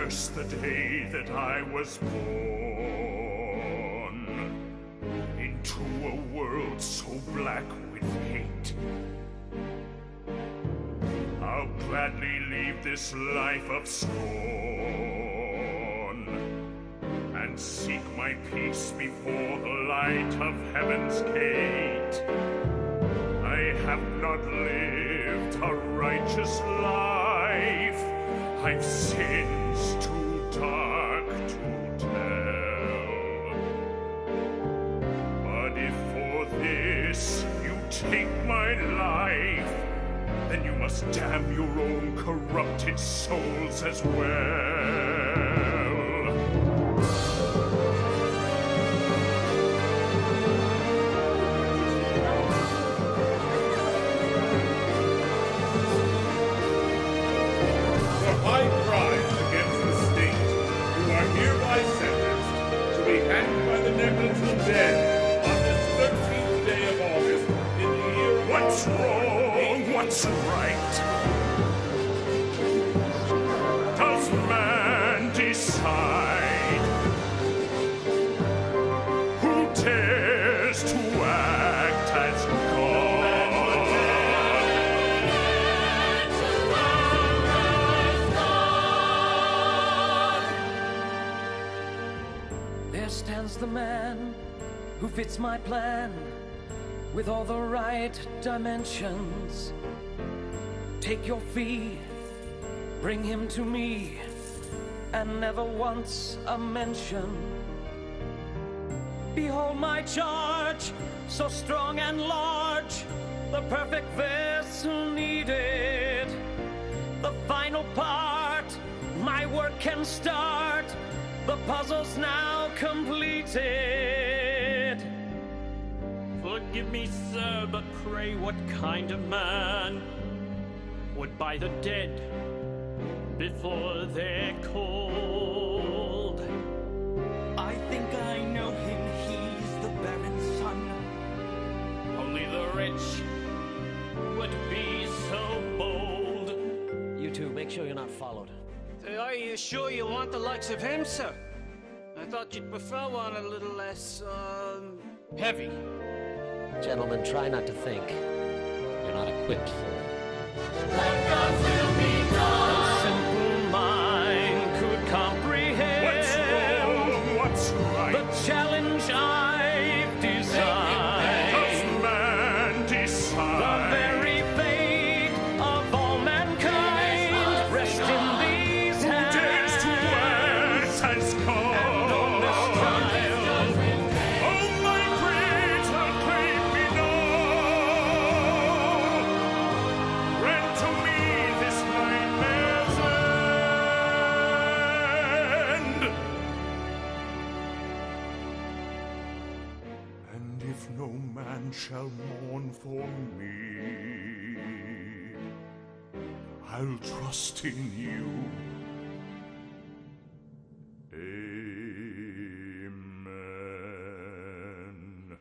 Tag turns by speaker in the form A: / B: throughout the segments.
A: curse the day that I was born into a world so black with hate. I'll gladly leave this life of scorn and seek my peace before the light of heaven's gate. I have not lived a righteous life. I've sins too dark to tell. But if for this you take my life, then you must damn your own corrupted souls as well.
B: High crimes against the state, you are hereby sentenced to be hanged by the neck until dead on this 13th day of August in the year of
A: What's wrong? What's right? Does man decide? Who dares to act as God?
C: There stands the man who fits my plan with all the right dimensions. Take your fee, bring him to me, and never once a mention. Behold my charge, so strong and large, the perfect vessel needed. The final part, my work can start. The puzzle's now completed.
D: Forgive me, sir, but pray what kind of man would buy the dead before they're cold?
E: I think I know him, he's the Baron's son.
D: Only the rich would be so bold.
C: You two, make sure you're not followed.
F: Are you sure you want the likes of him, sir? I thought you'd prefer one a little less, heavy.
C: Gentlemen, try not to think. You're not equipped for it.
E: Let God's will be done.
C: A simple mind could comprehend.
A: What's wrong? What's right?
C: The challenge I've designed.
A: Does man
C: The
A: decide?
C: very fate of all mankind rests in these hands.
A: Dares to act as God?
C: And on this trial,
A: Oh, my creator, claim me now. Grant to me this nightmare's end. And if no man shall mourn for me, I'll trust in you. Amen.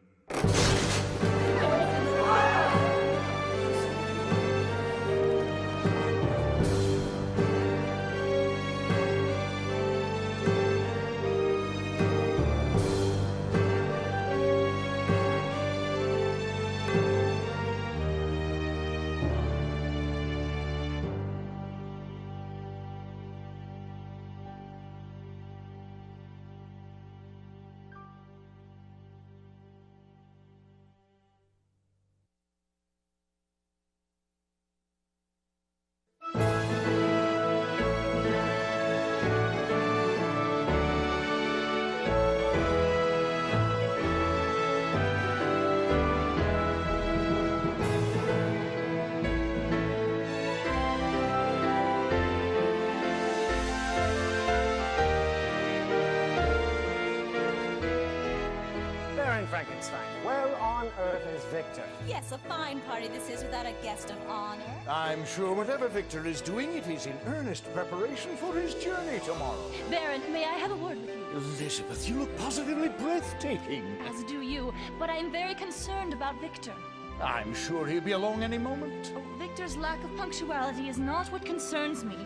G: Baron Frankenstein, where on earth is Victor?
H: Yes, a fine party this is without a guest of honor.
I: I'm sure whatever Victor is doing, it is in earnest preparation for his journey tomorrow.
H: Baron, may I have a word with you?
I: Elizabeth, you look positively breathtaking.
H: As do you, but I am very concerned about Victor.
I: I'm sure he'll be along any moment.
H: Oh, Victor's lack of punctuality is not what concerns me.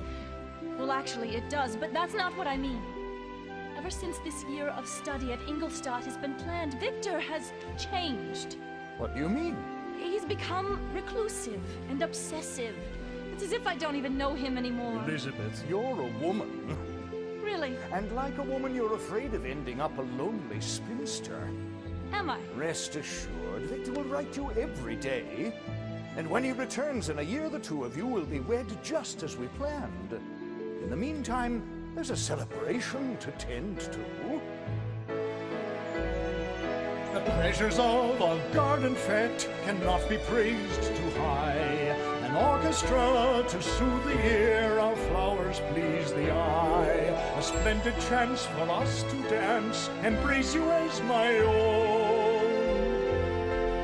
H: Well, actually, it does, but that's not what I mean. Ever since this year of study at Ingolstadt has been planned, Victor has changed.
I: What do you mean?
H: He's become reclusive and obsessive. It's as if I don't even know him anymore.
I: Elizabeth, you're a woman.
H: Really?
I: And like a woman, you're afraid of ending up a lonely spinster.
H: Am I?
I: Rest assured, Victor will write you every day. And when he returns in a year, the two of you will be wed just as we planned. In the meantime, there's a celebration to tend to.
J: The pleasures of a garden fete cannot be praised too high. An orchestra to soothe the ear, our flowers please the eye. A splendid chance for us to dance, embrace you as my own.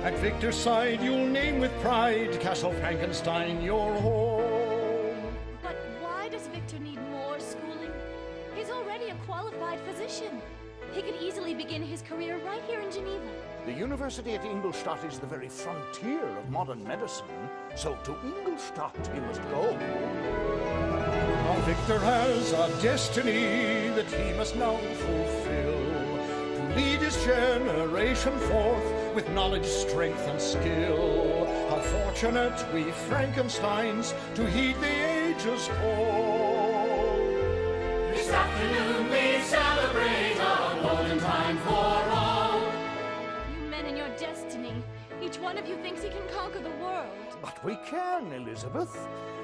J: At Victor's side you'll name with pride Castle Frankenstein your home.
H: But why does Victor need more schooling? He's already a qualified physician. He could easily begin his career right here in Geneva.
I: The university at Ingolstadt is the very frontier of modern medicine, so to Ingolstadt he must go.
J: Now Victor has a destiny that he must now fulfill, to lead his generation forth with knowledge, strength, and skill. How fortunate we Frankensteins to heed the age's call.
E: This afternoon we celebrate a golden time for all.
H: You men and your destiny. Each one of you thinks he can conquer the world.
I: But we can, Elizabeth.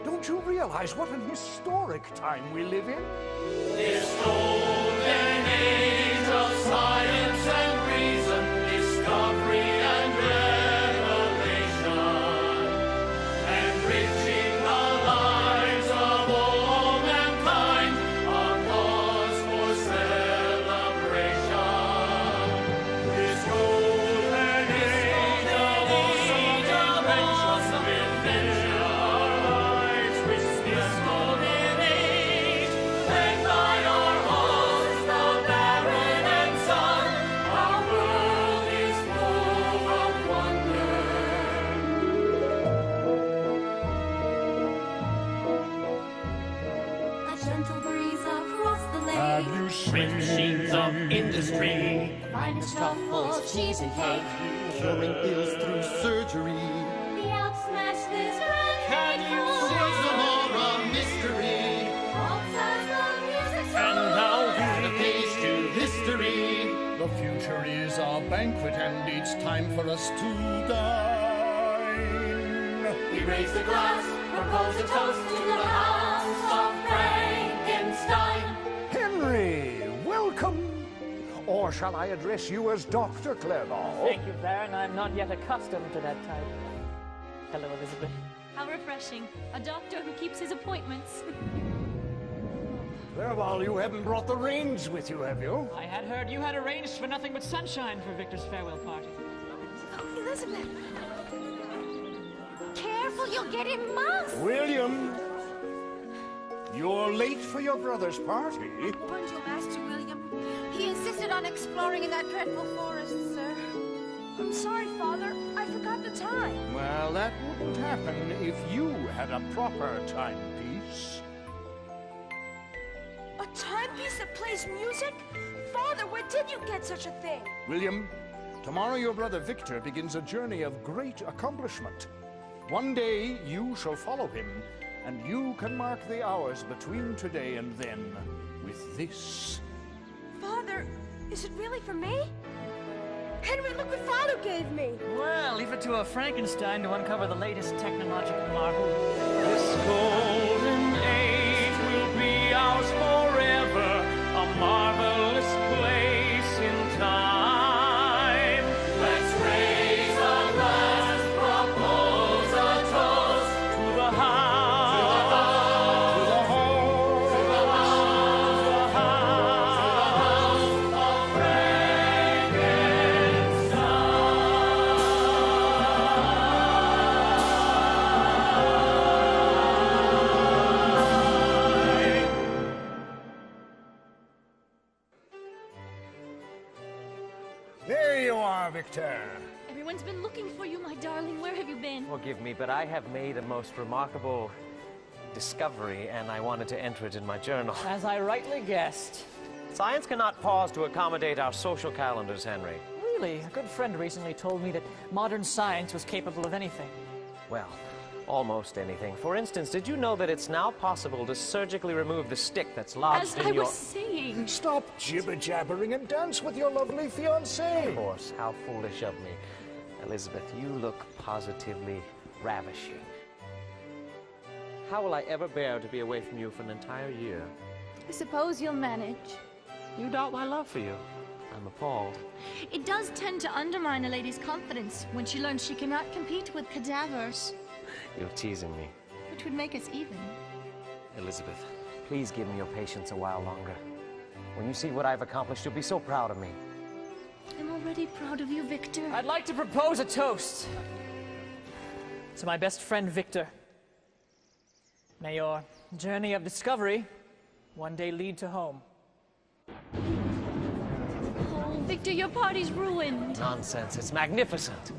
I: Don't you realize what an historic time we live in?
E: This golden age of science and reason, discovery and revelation, enriching the lives of all mankind, a cause for celebration. This golden age of awesome invention, our lives with this golden age, led by our host, the Baron and Son, our world is full of wonder.
K: A gentle breeze across the lake.
J: Have you
D: Rich scenes of industry.
K: Finest truffles, cheese and cake.
L: Curing ills through surgery.
K: The Alps smash this grand
D: Can you
L: Words of more a mystery.
K: Waltz as the music
D: And now
L: The page to history.
J: The future is our banquet, and it's time for us to dine.
K: We raise the glass, propose a toast to the house of Frankenstein.
I: Henry, welcome! Or shall I address you as Dr. Clerval?
M: Thank you, Baron. I'm not yet accustomed to that type. Hello, Elizabeth.
H: How refreshing. A doctor who keeps his appointments.
I: Clerval, you haven't brought the reins with you, have you?
M: I had heard you had arranged for nothing but sunshine for Victor's farewell party.
H: Oh, Elizabeth! Careful, you'll get him muffed!
I: William! You're late for your brother's party.
K: Warned you, Master William. He insisted on exploring in that dreadful forest, sir. I'm sorry, Father. I forgot the time.
I: Well, that wouldn't happen if you had a proper timepiece.
K: A timepiece that plays music? Father, where did you get such a thing?
I: William, tomorrow your brother Victor begins a journey of great accomplishment. One day you shall follow him, and you can mark the hours between today and then with this.
K: Father, is it really for me? Henry, look what Father gave me.
M: Well, leave it to a Frankenstein to uncover the latest technological marvel.
D: This golden age will be ours forever, a marvelous place in time.
E: Let's raise a glass, propose a toast
D: To the house,
E: to the house,
D: to the home,
E: to the house,
D: to the house.
E: to the house of Frankenstein.
I: There you are, Victor.
H: Everyone's been looking for you, my darling. Where have you been?
N: Forgive me, but I have made a most remarkable discovery, and I wanted to enter it in my journal.
M: As I rightly guessed.
N: Science cannot pause to accommodate our social calendars, Henry.
M: Really? A good friend recently told me that modern science was capable of anything.
N: Well, almost anything. For instance, did you know that it's now possible to surgically remove the stick that's lodged in your...
H: As I was saying...
I: Stop jibber-jabbering and dance with your lovely fiancé.
N: Of course, how foolish of me. Elizabeth, you look positively ravishing. How will I ever bear to be away from you for an entire year?
H: I suppose you'll manage.
N: You doubt my love for you. I'm appalled.
H: It does tend to undermine a lady's confidence when she learns she cannot compete with cadavers.
N: You're teasing me.
H: Which would make us even.
N: Elizabeth, please give me your patience a while longer. When you see what I've accomplished, you'll be so proud of me.
H: I'm already proud of you, Victor.
M: I'd like to propose a toast to my best friend, Victor. May your journey of discovery one day lead to home.
H: Oh, Victor, your party's ruined.
N: Nonsense. It's magnificent.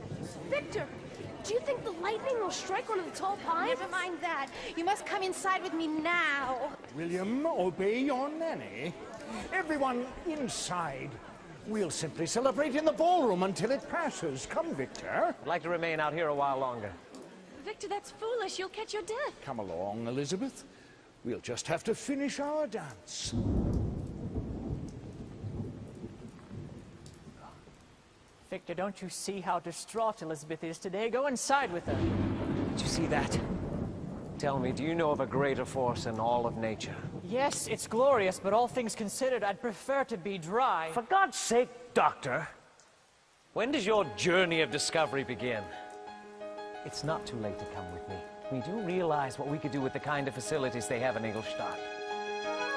K: Victor, do you think the lightning will strike one of the tall pines? Never mind that. You must come inside with me now.
I: William, obey your nanny. Everyone inside. We'll simply celebrate in the ballroom until it passes. Come, Victor.
N: I'd like to remain out here a while longer.
H: Victor, that's foolish. You'll catch your death.
I: Come along, Elizabeth. We'll just have to finish our dance.
M: Victor, don't you see how distraught Elizabeth is today? Go inside with her.
N: Did you see that? Tell me, do you know of a greater force in all of nature?
M: Yes, it's glorious, but all things considered, I'd prefer to be dry.
N: For God's sake, Doctor, when does your journey of discovery begin? It's not too late to come with me. We do realize what we could do with the kind of facilities they have in Ingolstadt.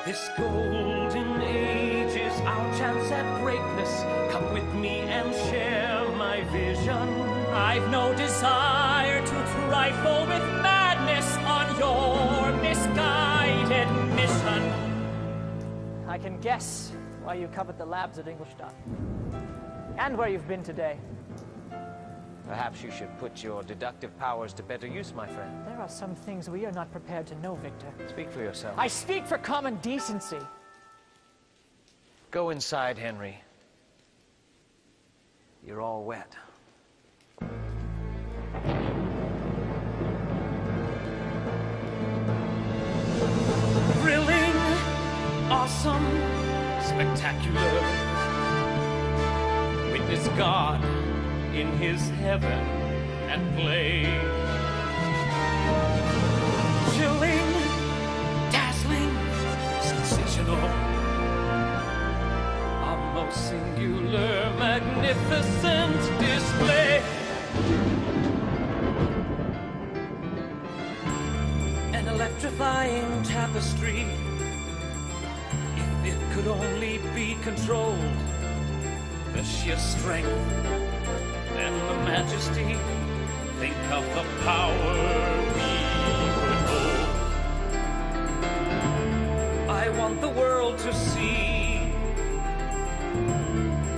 C: This golden age is our chance at greatness. Come with me and share my vision.
D: I've no desire to trifle with madness on your misguided mission.
M: I can guess why you covet the labs at Ingolstadt. And where you've been today.
N: Perhaps you should put your deductive powers to better use, my friend.
M: There are some things we are not prepared to know, Victor.
N: Speak for yourself.
M: I speak for common decency.
N: Go inside, Henry. You're all wet.
C: Thrilling, awesome, spectacular. Witness God in his heaven at play. Chilling, dazzling, sensational. A most singular, magnificent display. An electrifying tapestry. If it could only be controlled. The sheer strength and the majesty, think of the power we would hold. I want the world to see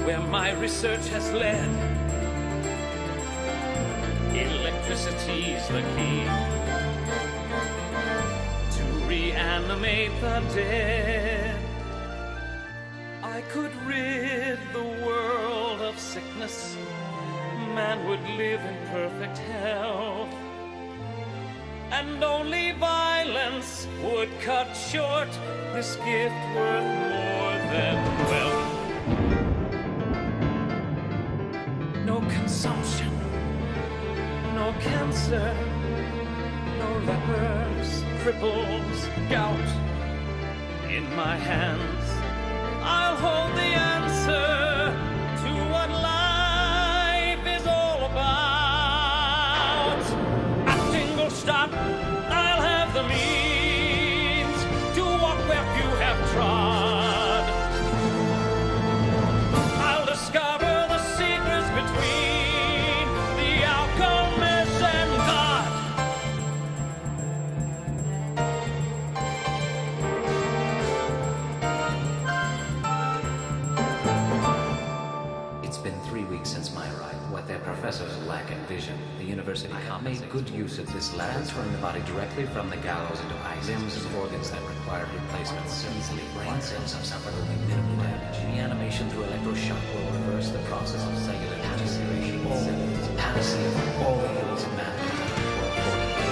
C: where my research has led. Electricity's the key to reanimate the dead. I could rid the world of sickness. Man would live in perfect health, and only violence would cut short this gift worth more than wealth. No consumption, no cancer, no lepers, cripples, gout. In my hands, I'll hold the answer to what life is all about. At Ingolstadt, I'll have the means to walk where few have trod. I'll discover the secrets between the alchemist and God. made good use of this latter, transferring the body directly from the gallows into ice. Limbs and organs that required replacement easily. Brain cells have suffered only minimal damage. Reanimation through electroshock will reverse the process of cellular deterioration. It's panacea for all the ills of mankind.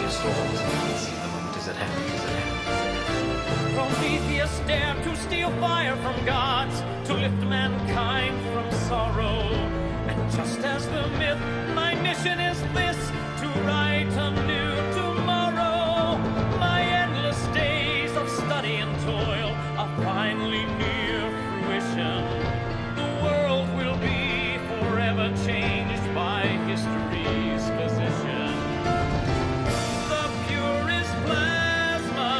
C: For storms and see the moment is at hand.
D: Prometheus dared to steal fire from gods, to lift mankind from sorrow. And just as the myth, my mission is this, to write a new tomorrow. My endless days of study and toil are finally near fruition. The world will be forever changed by history's physician. The purest plasma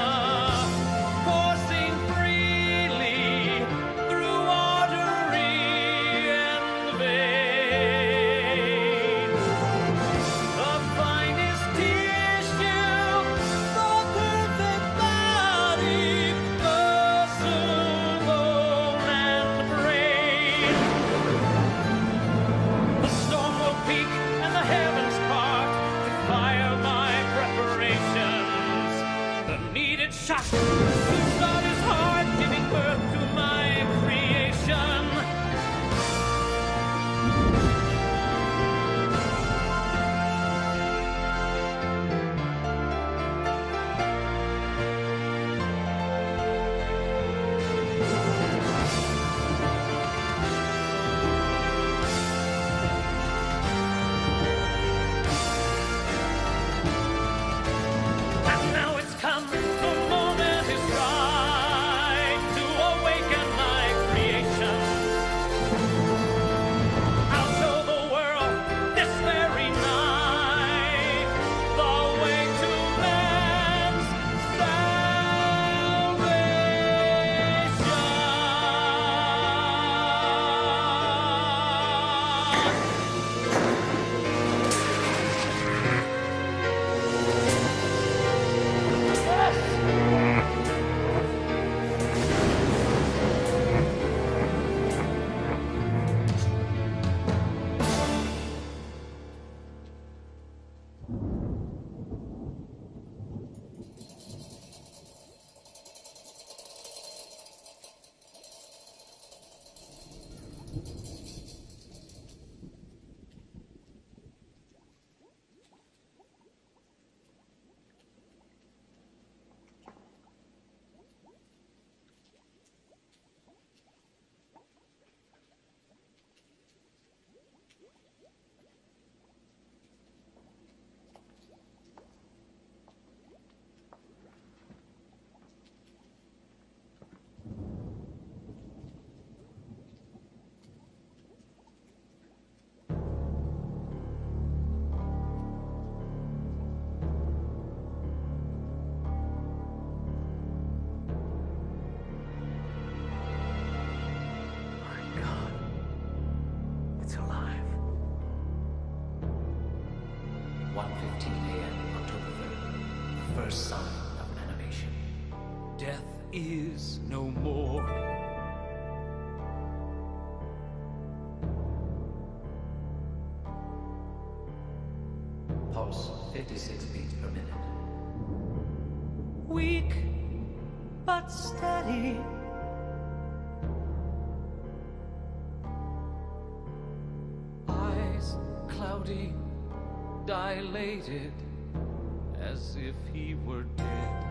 D: coursing freely through artery and vein. The finest tissue, the perfect body, muscle, bone, and brain. The storm will peak and the heavens part to fire my preparations. The needed shot to start his heart, giving birth to my creation. And now it's come, the moment is right to awaken my creation. I'll show the world this very night the way to man's It's alive.
C: 1:15 a.m. October 3rd. First sign of animation.
F: Death is no more.
C: Pulse 56 beats per minute.
D: Weak but steady.
C: Eyes cloudy, dilated,
F: As if he were dead.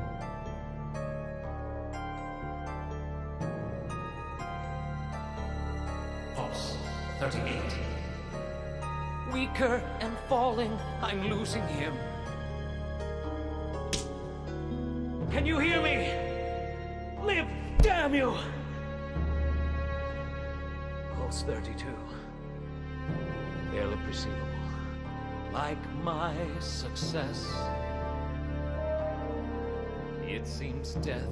C: Pulse 38.
F: Weaker and falling, I'm losing him. Can you hear me? Live, damn you! Pulse 32. Barely perceivable. Like my success. It seems death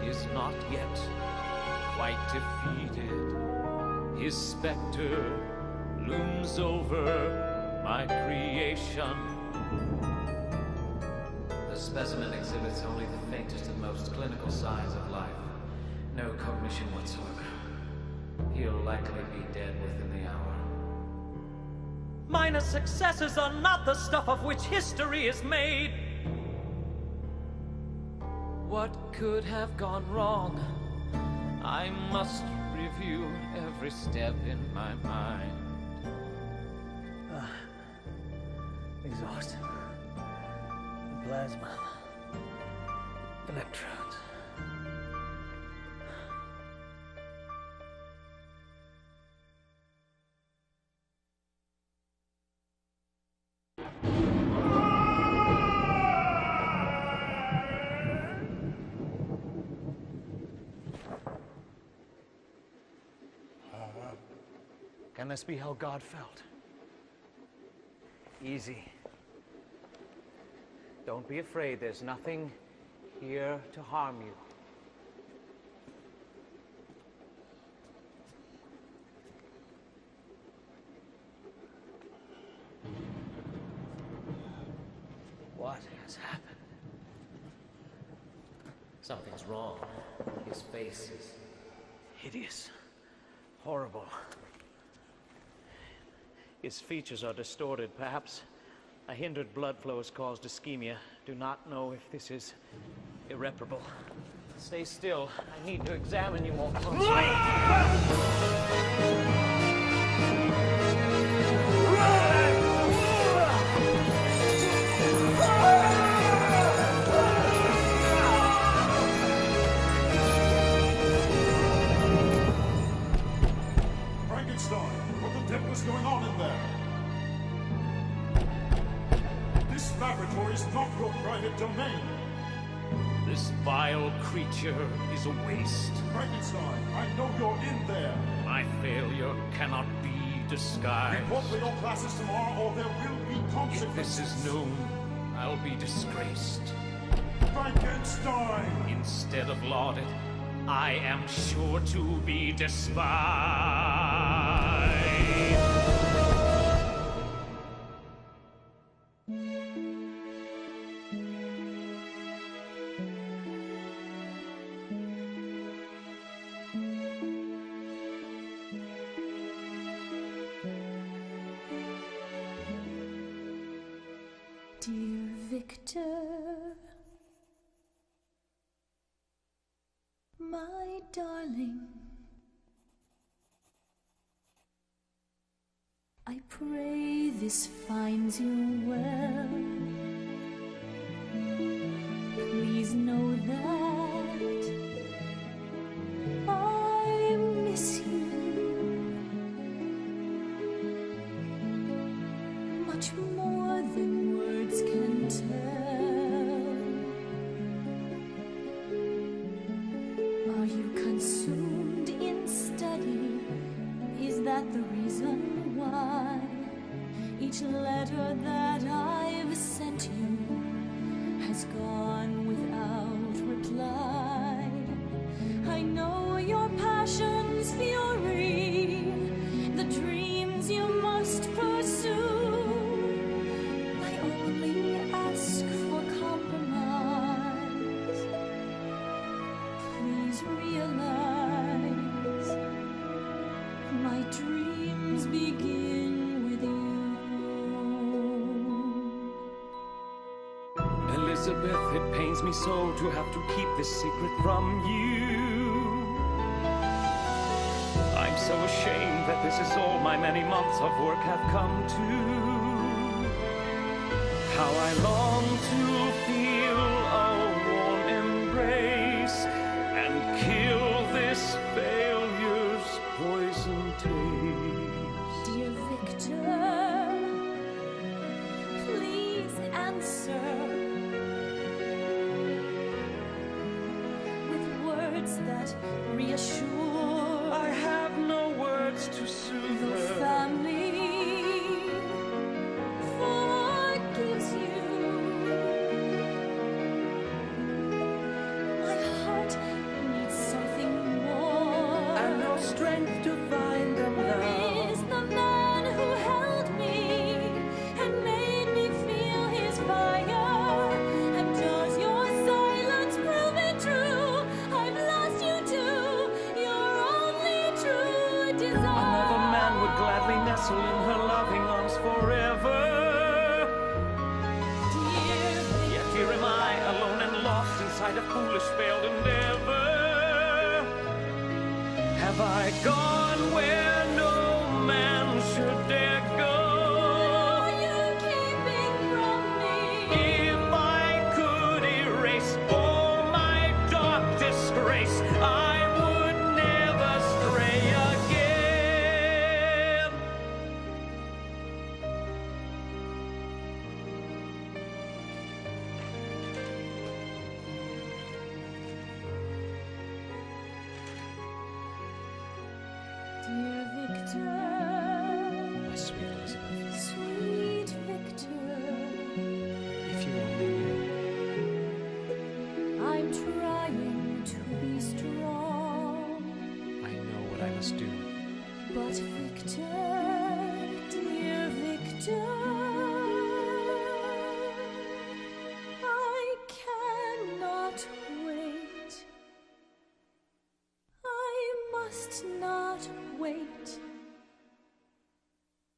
F: is not yet quite defeated. His specter looms over my creation.
C: The specimen exhibits only the faintest and most clinical signs of life. No cognition whatsoever. He'll likely be dead within the hour.
D: Minor successes are not the stuff of which history is made. What could have gone wrong? I must review every step in my mind.
N: Exhaust. Plasma. Electrodes. Can this be how God felt? Easy. Don't be afraid. There's nothing here to harm you. What has happened?
C: Something's wrong. His face is
N: Hideous. Horrible. His features are distorted. Perhaps a hindered blood flow has caused ischemia. Do not know if this is irreparable. Stay still. I need to examine you more closely.
J: Frankenstein, what the devil is going on in there? This laboratory is not your private domain.
A: This vile creature is a waste.
J: Frankenstein, I know you're in there.
A: My failure cannot be disguised.
J: Report for your classes tomorrow or there will be consequences.
A: If this is known, I'll be disgraced.
J: Frankenstein!
A: Instead of lauded, I am sure to be despised.
H: Dear Victor, my darling, I pray this finds you well. Please know that I miss you much more than words can tell. Are you consumed in study? Is that the reason why each letter that I've sent you has gone without reply? I know your passion's fury, the dreams you must pursue. I only ask for compromise. Please realize my dreams begin with you.
D: Elizabeth, it pains me so to have to keep this secret from you. I'm so ashamed that this is all my many months of work have come to. How I long to feel a warm embrace and kill this failure's poison taste.
H: Dear Victor, please answer with words that reassure.
D: I have no words to soothe
H: Your
D: her.
H: family forgives you. My heart needs something more.
D: And no strength to find them now.
H: Is the man who held me and made me feel his fire? And does your silence prove it true? I've lost you too.
D: sight of foolish failed endeavor? Have I gone where no man should dare go?
E: Are you keeping from me?
D: If I could erase all my dark disgrace, I would never stray again.
E: Dear Victor,
N: My sweet Elizabeth,
E: sweet Victor,
N: if you only knew.
E: I'm trying to be strong,
N: I know what I must do.
E: but Victor, dear Victor, I cannot wait. I must not wait.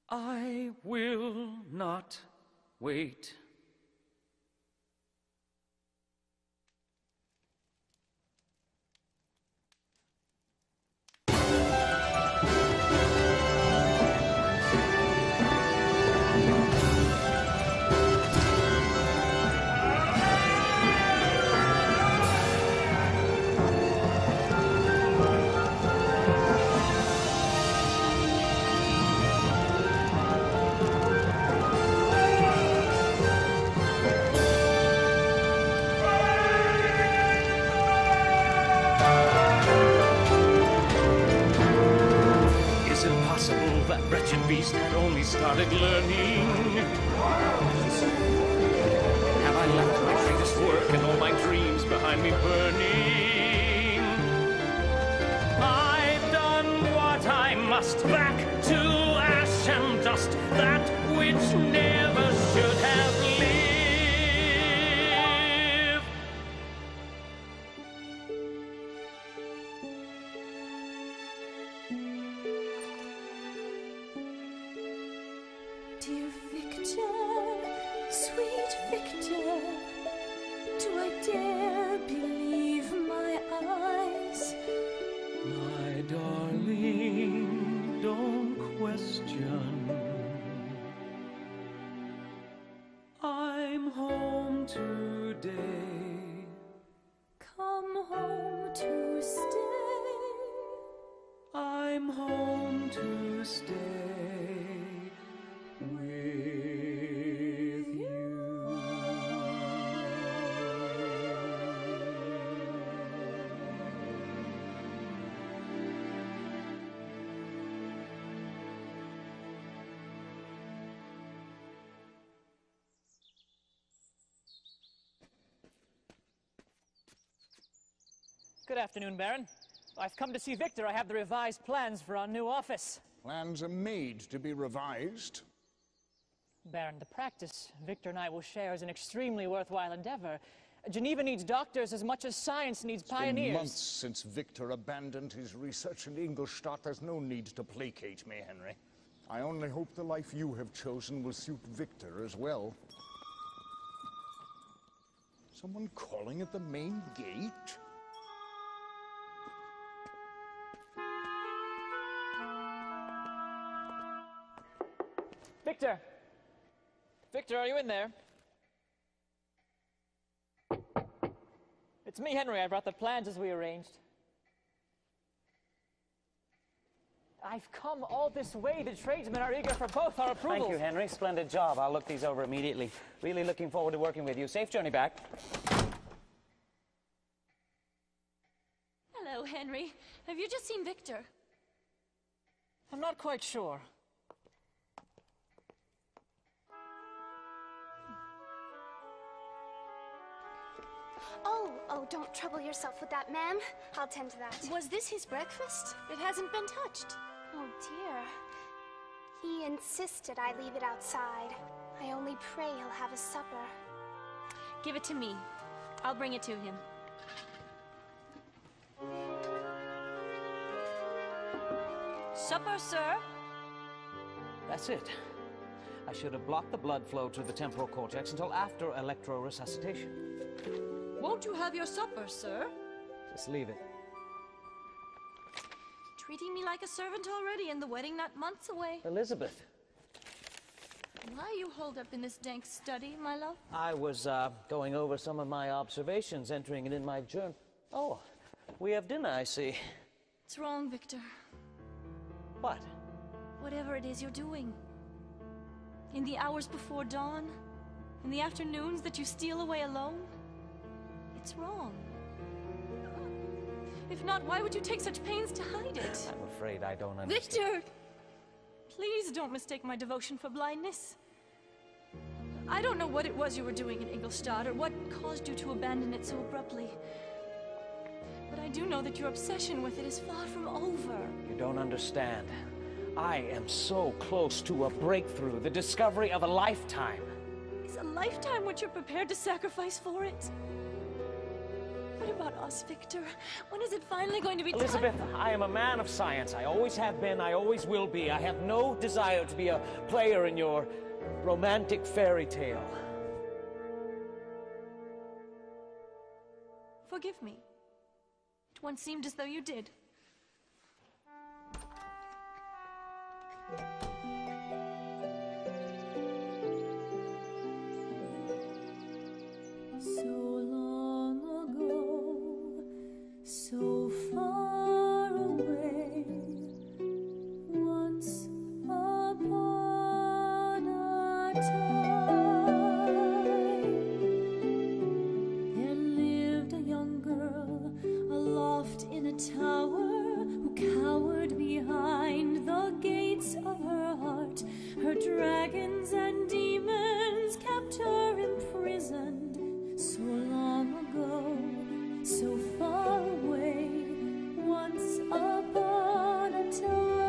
C: I will not wait. Is it possible that wretched beast had only started learning? Have I left my greatest work and all my dreams behind me burning? I've done what I must, back to ash and dust, that which never should have lived.
E: Dear Victor, sweet Victor, do I dare believe my eyes?
C: My darling, don't question. I'm home today.
E: Come home to stay.
C: I'm home to stay with you.
M: Good afternoon, Baron. I've come to see Victor. I have the revised plans for our new office.
I: Plans are made to be revised.
M: Baron, the practice Victor and I will share is an extremely worthwhile endeavor. Geneva needs doctors as much as science needs pioneers.
I: It's been months since Victor abandoned his research in Ingolstadt. There's no need to placate me, Henry. I only hope the life you have chosen will suit Victor as well. Someone calling at the main gate?
M: Victor! Victor, are you in there? It's me, Henry. I brought the plans as we arranged. I've come all this way. The tradesmen are eager for both our approvals.
O: Thank you, Henry. Splendid job. I'll look these over immediately. Really looking forward to working with you. Safe journey back.
H: Hello, Henry. Have you just seen Victor?
M: I'm not quite sure.
P: Oh, don't trouble yourself with that, ma'am. I'll tend to that.
H: Was this his breakfast? It hasn't been touched.
P: Oh, dear. He insisted I leave it outside. I only pray he'll have his supper.
H: Give it to me. I'll bring it to him. Supper, sir?
O: That's it. I should have blocked the blood flow to the temporal cortex until after electroresuscitation.
Q: Won't you have your supper, sir?
N: Just leave it.
H: Treating me like a servant already, and the wedding not months away.
N: Elizabeth.
H: Why are you holed up in this dank study, my love?
N: I was going over some of my observations, entering it in my journal. Oh, we have dinner, I see.
H: It's wrong, Victor.
N: What?
H: Whatever it is you're doing. In the hours before dawn, in the afternoons that you steal away alone, it's wrong. If not, why would you take such pains to hide it?
N: I'm afraid I don't understand.
H: Victor! Please don't mistake my devotion for blindness. I don't know what it was you were doing in Ingolstadt or what caused you to abandon it so abruptly. But I do know that your obsession with it is far from over.
N: You don't understand. I am so close to a breakthrough, the discovery of a lifetime.
H: Is a lifetime what you're prepared to sacrifice for it? What about us, Victor? When is it finally going to be
N: Elizabeth,
H: time?
N: I am a man of science. I always have been, I always will be. I have no desire to be a player in your romantic fairy tale.
H: Forgive me. It once seemed as though you did.
E: So long ago, so far away, once upon a time, there lived a young girl aloft in a tower who cowered behind the gates of her heart. Her dragons and demons kept her imprisoned. So long ago, so far away, once upon a time,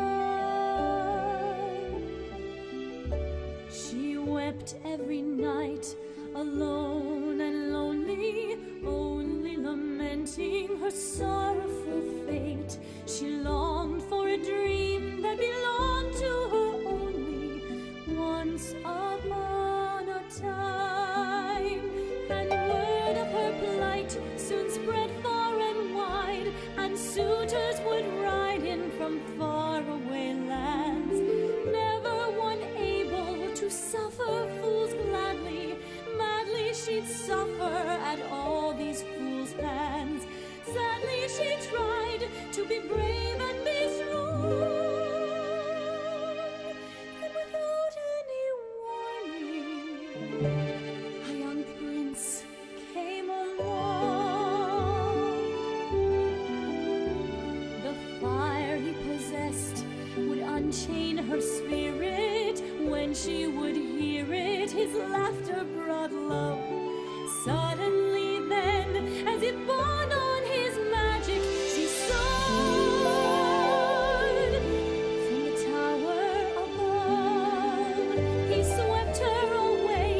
E: she wept every night, alone and lonely, only lamenting her sorrowful fate. She longed for a dream that belonged to her only, once upon a time. And word of her plight soon spread far and wide, and suitors would ride in from faraway lands, never one able to suffer fools gladly. Madly she'd suffer at all these fools' hands. Sadly she tried to be brave and be strong, and without any warning, a young prince came along. The fire he possessed would unchain her spirit. When she would hear it, his laughter brought love. Suddenly then, as if borne on his magic, she soared from the tower above. He swept her away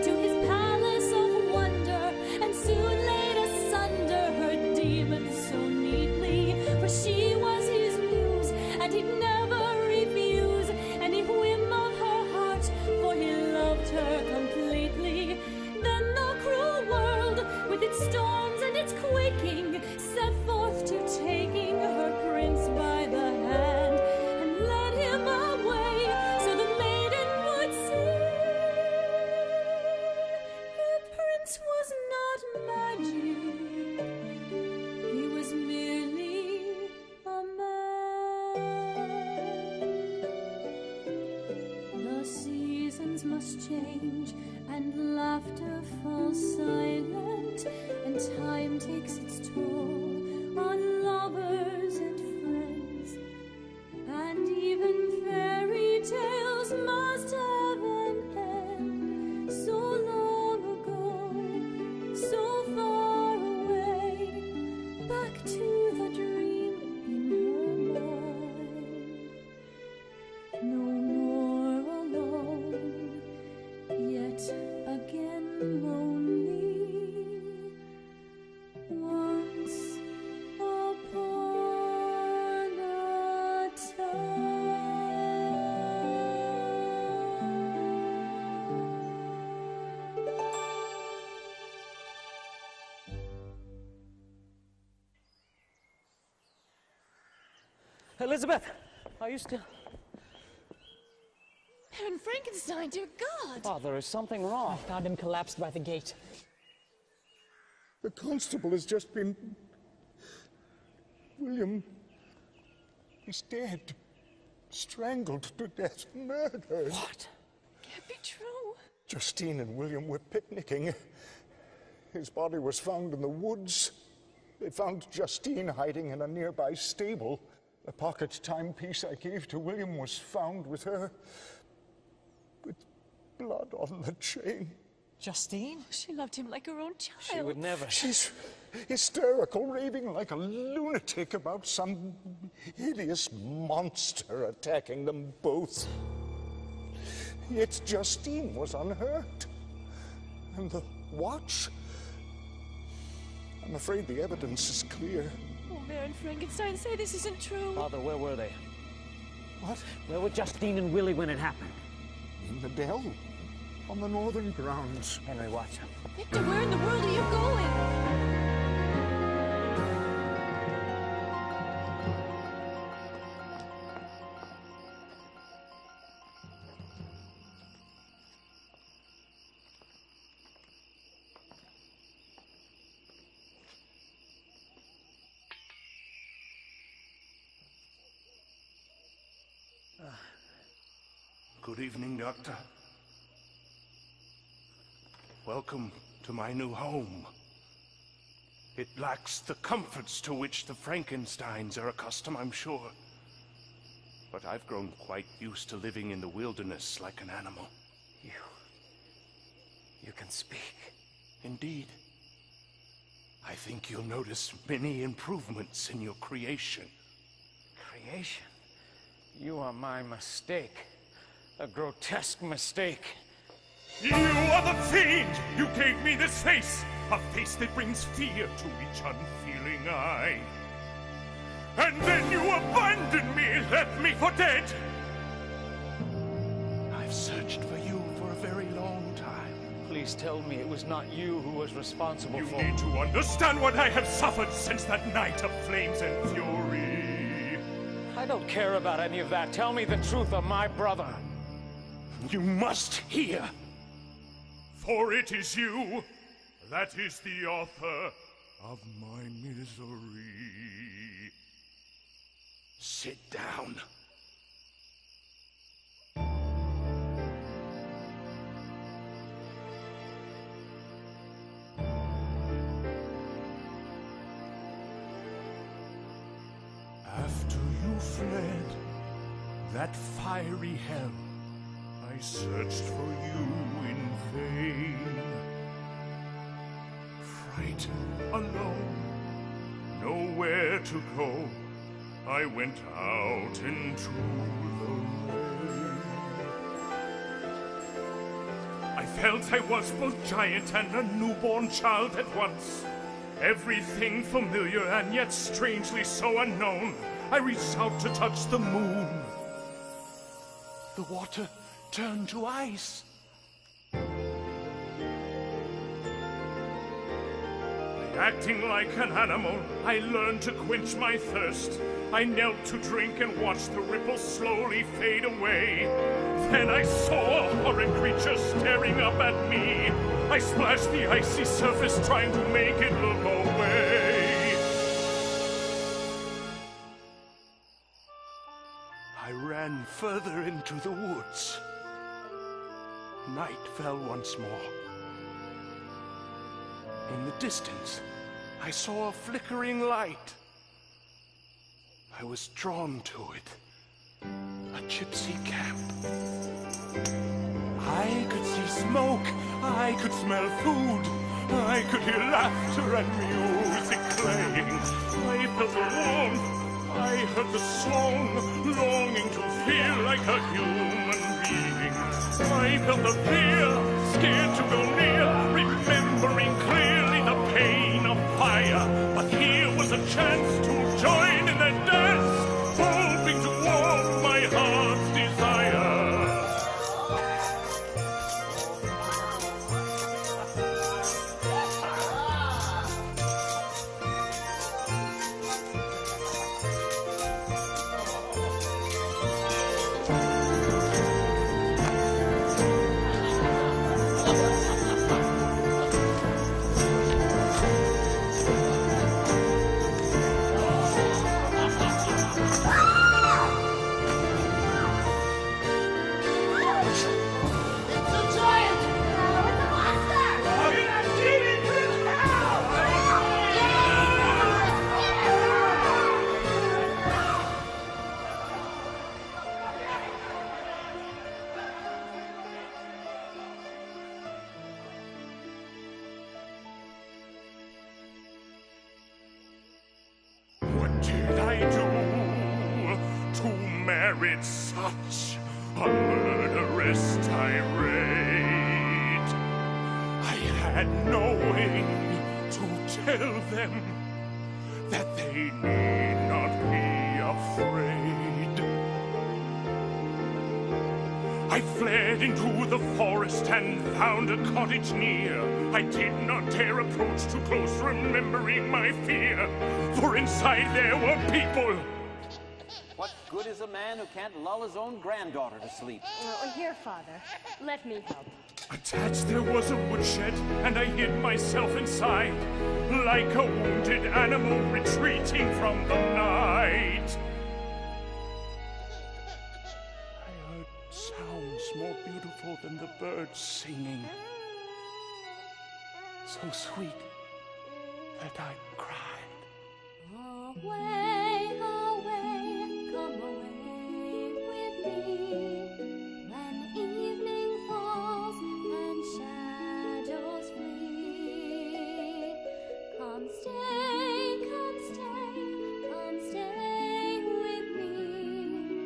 E: to his palace of wonder, and soon laid asunder her demons so neatly. For she was his muse, and he'd never refuse any whim of her heart, for he loved her completely. Then the cruel world, with its storms and its quaking, set forth to taking her prince by the hand, and led him away so the maiden would see. The prince was not magic, he was merely a man. The seasons must change, and laughter falls silent, and time takes its toll on lovers and friends, and even fairy tales must have an end. So long ago, so far away, back to the dream in her mind. No more alone, yet again
N: Elizabeth, are you still...
H: Baron Frankenstein, dear God!
N: Father, is something wrong?
M: I found him collapsed by the gate.
J: The constable has just been... William is dead. Strangled to death, murdered.
N: What?
H: Can't be true.
J: Justine and William were picnicking. His body was found in the woods. They found Justine hiding in a nearby stable. The pocket timepiece I gave to William was found with her, with blood on the chain.
M: Justine?
H: She loved him like her own child.
N: She would never.
J: She's hysterical, raving like a lunatic about some hideous monster attacking them both. Yet Justine was unhurt. And the watch? I'm afraid the evidence is clear.
H: Oh, Baron Frankenstein, say this isn't true.
N: Father, where were they?
J: What?
N: Where were Justine and Willie when it happened?
J: In the dell. On the northern grounds.
N: Henry, watch him.
H: Victor, where in the world are you going?
A: Good evening, Doctor. Welcome to my new home. It lacks the comforts to which the Frankensteins are accustomed, I'm sure. But I've grown quite used to living in the wilderness like an animal.
N: You can speak.
A: Indeed. I think you'll notice many improvements in your creation.
N: Creation? You are my mistake. A grotesque mistake.
A: You are the fiend! You gave me this face! A face that brings fear to each unfeeling eye. And then you abandoned me, left me for dead! I've searched for you for a very long time.
N: Please tell me it was not you who was responsible for...
A: You need to understand what I have suffered since that night of flames and fury.
N: I don't care about any of that. Tell me the truth of my brother.
A: You must hear. For it is you that is the author of my misery. Sit down. After you fled that fiery hell, I searched for you in vain. Frightened, alone, nowhere to go, I went out into the rain. I felt I was both giant and a newborn child at once. Everything familiar and yet strangely so unknown. I reached out to touch the moon. The water turned to ice. Acting like an animal, I learned to quench my thirst. I knelt to drink and watched the ripples slowly fade away. Then I saw a horrid creature staring up at me. I splashed the icy surface trying to make it look away. I ran further into the woods. Night fell once more. In the distance, I saw a flickering light. I was drawn to it. A gypsy camp. I could see smoke. I could smell food. I could hear laughter and music playing. I felt the warmth. I heard the song, longing to feel like a human being. I felt the fear, scared to go near, remembering clearly the pain of fire. But here was a chance to join in the dance, hoping to warm my heart's desire. carried such a murderous tirade. I had no way to tell them that they need not be afraid. I fled into the forest and found a cottage near. I did not dare approach too close, remembering my fear, for inside there were people.
R: What good is a man who can't lull his own granddaughter to sleep?
S: Oh, here, Father. Let me help.
A: Attached there was a woodshed, and I hid myself inside, like a wounded animal retreating from the night. I heard sounds more beautiful than the birds singing, so sweet that I cried.
E: Away, away, come away with me. When evening falls and shadows flee, come stay, come stay, come stay with me.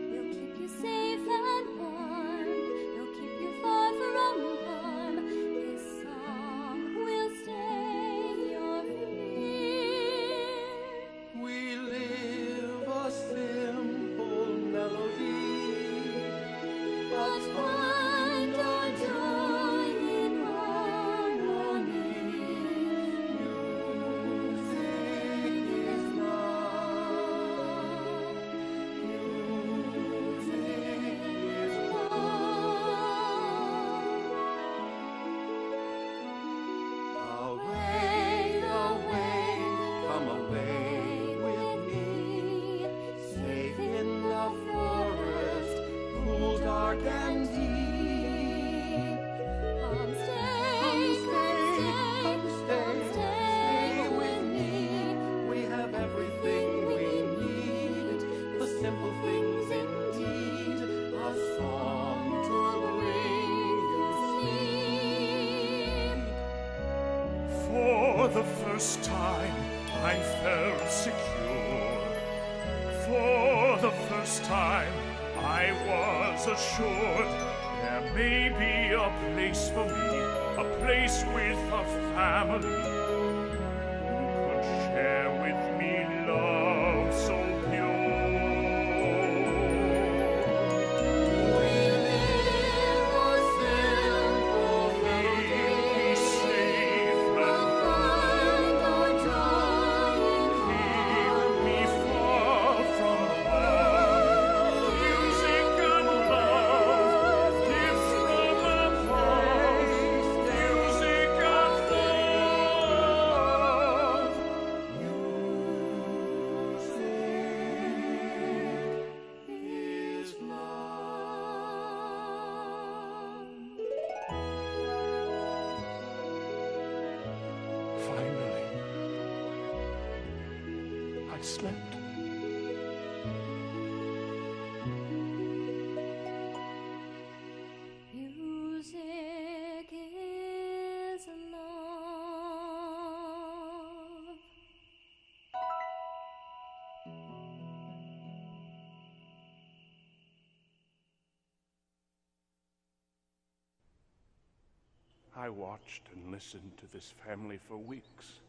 E: We'll keep you safe and warm, we'll keep you far from harm. This song will stay your fear.
L: We live a simple melody,
E: but find our joy in harmony. Music is love. Music is love.
L: away, away, come away with me. Safe in the forest, cool, dark, and deep.
E: Come stay,
L: Come stay with me. We have everything we need, the simple things indeed, a song to bring you sleep.
A: For the first time, I felt secure. For the first time, I was assured there may be a place for me, a place with a family who could share with me love so pure.
E: we live a simple melody.
A: Be safe and
E: Find our joy in
A: keep me far from harm. Music and love, gifts from above. Music and love.
L: Music is
A: Finally, I slept.
E: Music is love.
A: I watched and listened to this family for weeks.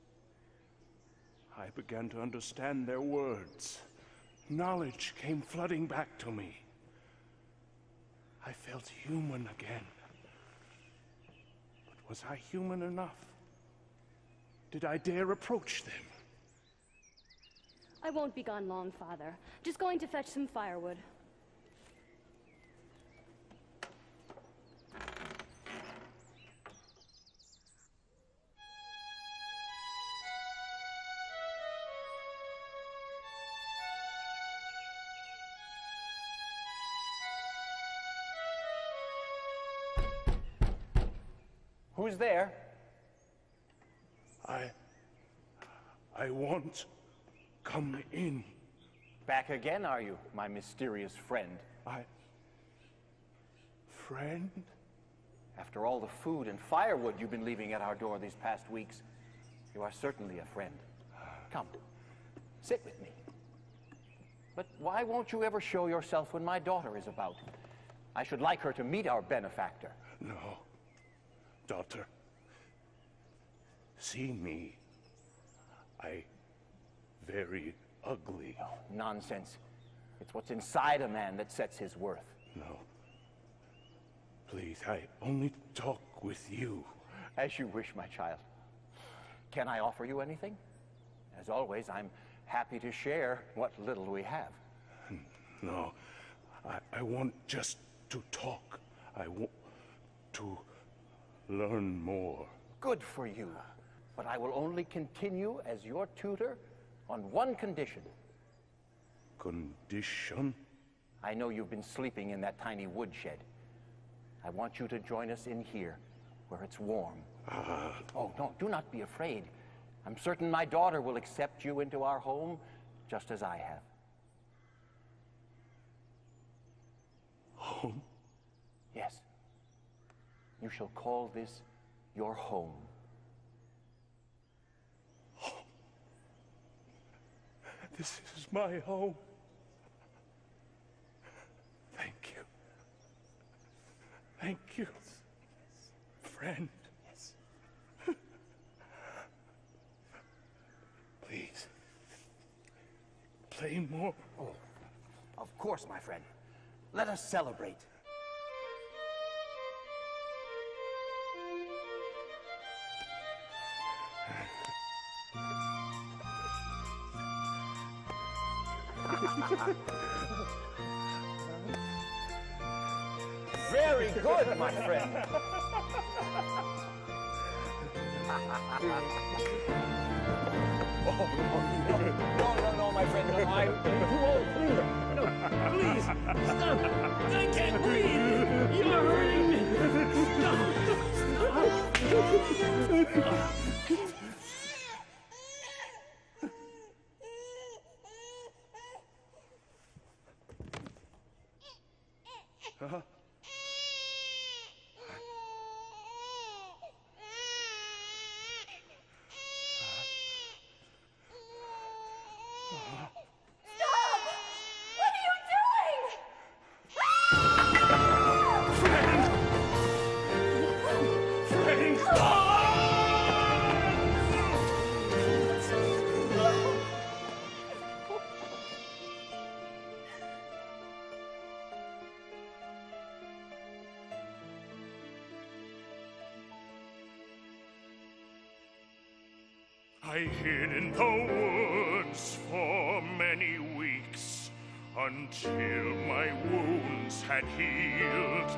A: I began to understand their words. Knowledge came flooding back to me. I felt human again. But was I human enough? Did I dare approach them?
S: I won't be gone long, Father. Just going to fetch some firewood.
R: Who's there?
A: I won't come in.
R: Back again, are you, my mysterious friend?
A: Friend?
R: After all the food and firewood you've been leaving at our door these past weeks, you are certainly a friend. Come, sit with me. But why won't you ever show yourself when my daughter is about? I should like her to meet our benefactor.
A: No, daughter. See me. I very ugly.
R: Oh, nonsense. It's what's inside a man that sets his worth.
A: No. Please, I only talk with you.
R: As you wish, my child. Can I offer you anything? As always, I'm happy to share what little we have.
A: No, I want just to talk. I want to learn more.
R: Good for you. But I will only continue as your tutor on one condition.
A: Condition?
R: I know you've been sleeping in that tiny woodshed. I want you to join us in here, where it's warm. Oh, no, do not be afraid. I'm certain my daughter will accept you into our home, just as I have.
A: Home?
R: Yes. You shall call this your home.
A: Home. This is my home. Thank you. Thank you, friend.
R: Yes.
A: Please, play more.
R: Oh, of course, my friend. Let us celebrate. Very good, my friend. No, my friend. No, I'm too old. Please. No, please. Stop. I can't breathe. You're hurting me. Stop.
A: I hid in the woods for many weeks until my wounds had healed.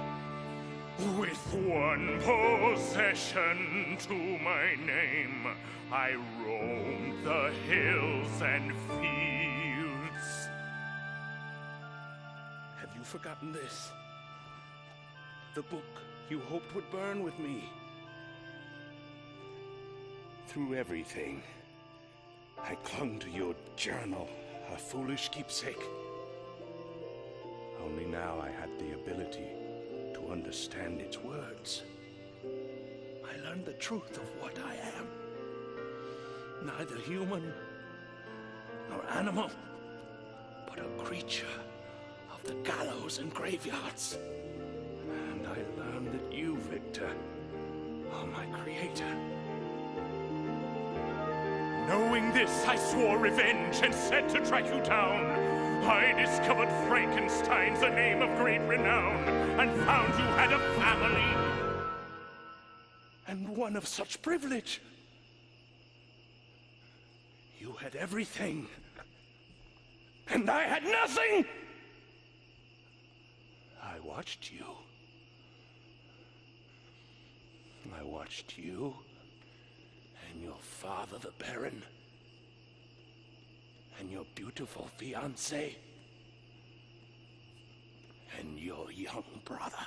A: With one possession to my name, I roamed the hills and fields. Have you forgotten this? The book you hoped would burn with me. Through everything, I clung to your journal, a foolish keepsake. Only now I had the ability to understand its words. I learned the truth of what I am. Neither human nor animal, but a creature of the gallows and graveyards. And I learned that you, Victor, are my creator. Knowing this, I swore revenge and set to track you down. I discovered Frankenstein's a name of great renown, and found you had a family, and one of such privilege. You had everything, and I had nothing. I watched you. I watched you and your father, the Baron, and your beautiful fiancée, and your young brother.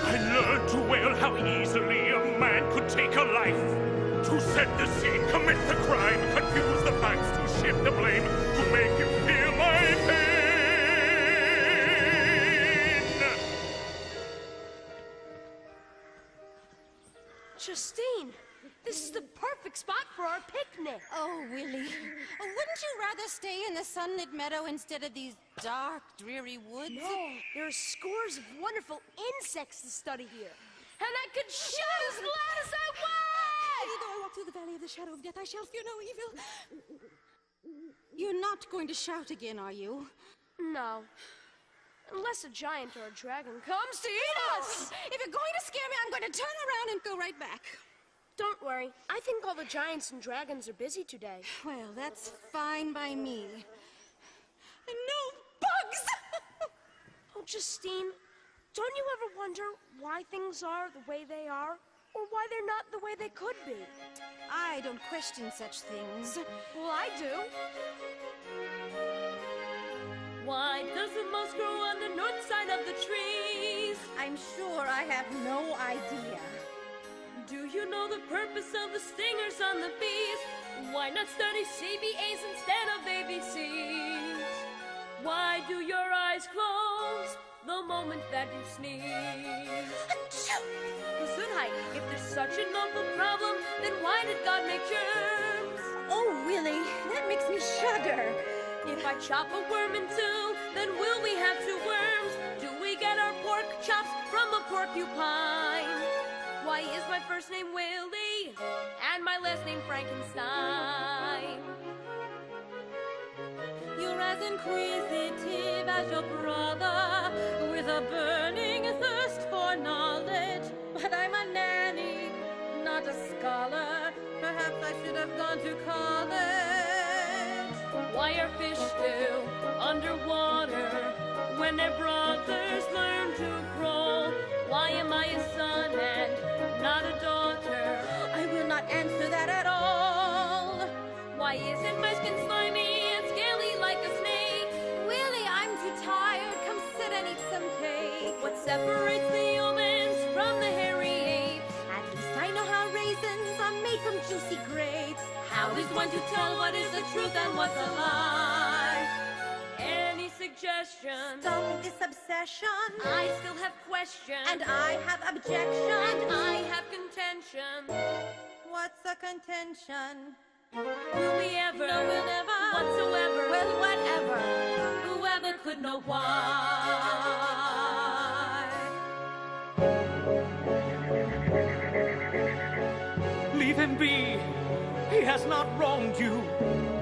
A: I learned too well how easily a man could take a life. To set the scene, commit the crime, confuse the facts, to shift the blame, to make you feel my pain.
H: Justine!
K: This is the perfect spot for our picnic.
T: Oh, Willie. Wouldn't you rather stay in the sunlit meadow instead of these dark, dreary woods?
K: No, there are scores of wonderful insects to study here. And I could shout as loud as I want!
T: Though I walk through the valley of the shadow of death, I shall fear no evil. You're not going to shout again, are you?
K: No. Unless a giant or a dragon comes to eat us!
T: If you're going to scare me, I'm going to turn around and go right back.
K: Don't worry. I think all the giants and dragons are busy today.
T: Well, that's fine by me. And no bugs!
K: Oh, Justine, don't you ever wonder why things are the way they are? Or why they're not the way they could be?
T: I don't question such things.
K: Well, I do.
U: Why does the mouse grow on the north side of the trees?
T: I'm sure I have no idea.
U: Do you know the purpose of the stingers on the bees? Why not study CBAs instead of ABCs? Why do your eyes close the moment that you sneeze? Gesundheit, if there's such an awful problem, then why did God make germs?
T: Oh, Willie, that makes me shudder.
U: If I chop a worm in two, then will we have two worms? Do we get our pork chops from a porcupine? Why is my first name Willie and my last name Frankenstein?
T: You're as inquisitive as your brother, with a burning thirst for knowledge. But I'm a nanny, not a scholar. Perhaps I should have gone to college.
U: Why are fish still underwater when their brothers learn to crawl? Why am I a son and not a daughter?
T: I will not answer that at all.
U: Why isn't my skin slimy and scaly like a snake?
T: Willie, I'm too tired. Come sit and eat some cake.
U: What separates the humans from the hairy ape?
T: At least I know how raisins are made from juicy grapes.
U: How is one to tell what is the truth and what's a lie? Any suggestions?
T: Stop this obsession.
U: I still have questions.
T: And I have objections.
U: And I have contention.
T: What's a contention?
U: Will we ever?
T: No, we'll never.
U: Whatsoever.
T: Well, whatever.
U: Whoever could know why.
A: Leave him be. He has not wronged you.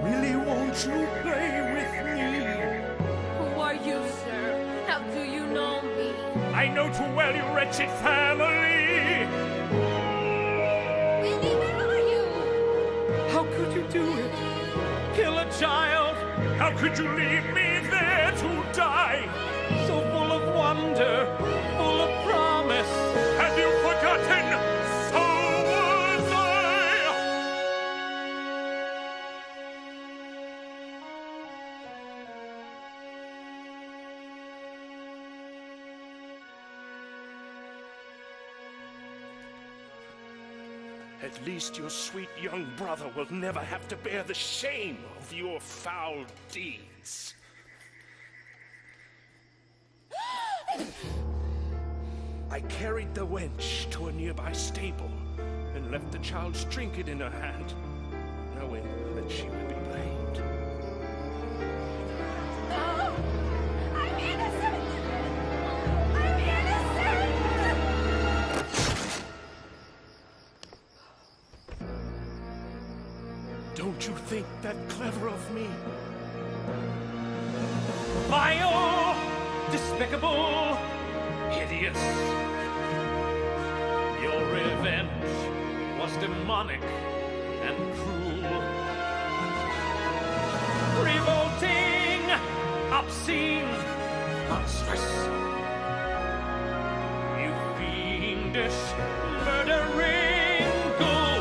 A: Really, won't you play with me?
U: Who are you, sir? How do you know me?
A: I know too well your wretched family.
T: Willie, where are you?
A: How could you do it? Kill a child? How could you leave me there to die? So full of wonder, full of promise. Have you forgotten? So was I. At least your sweet young brother will never have to bear the shame of your foul deeds. I carried the wench to a nearby stable and left the child's trinket in her hand, knowing that she would be blamed.
T: No! I'm innocent! I'm innocent!
A: Don't you think that clever of me? Vile, despicable, hideous. Your revenge was demonic and cruel. Revolting, obscene, monstrous. You fiendish, murdering ghoul.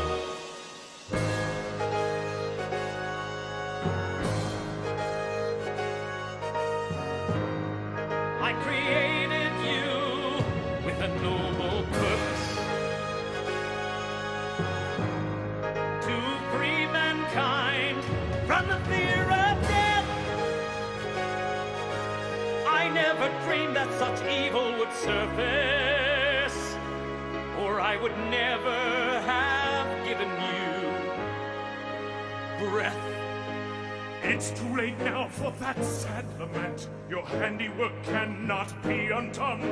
A: I created you with a noble purpose to free mankind from the fear of death. I never dreamed that such evil would surface, or I would never have given you breath. It's too late now for that sad lament. Your handiwork cannot be undone.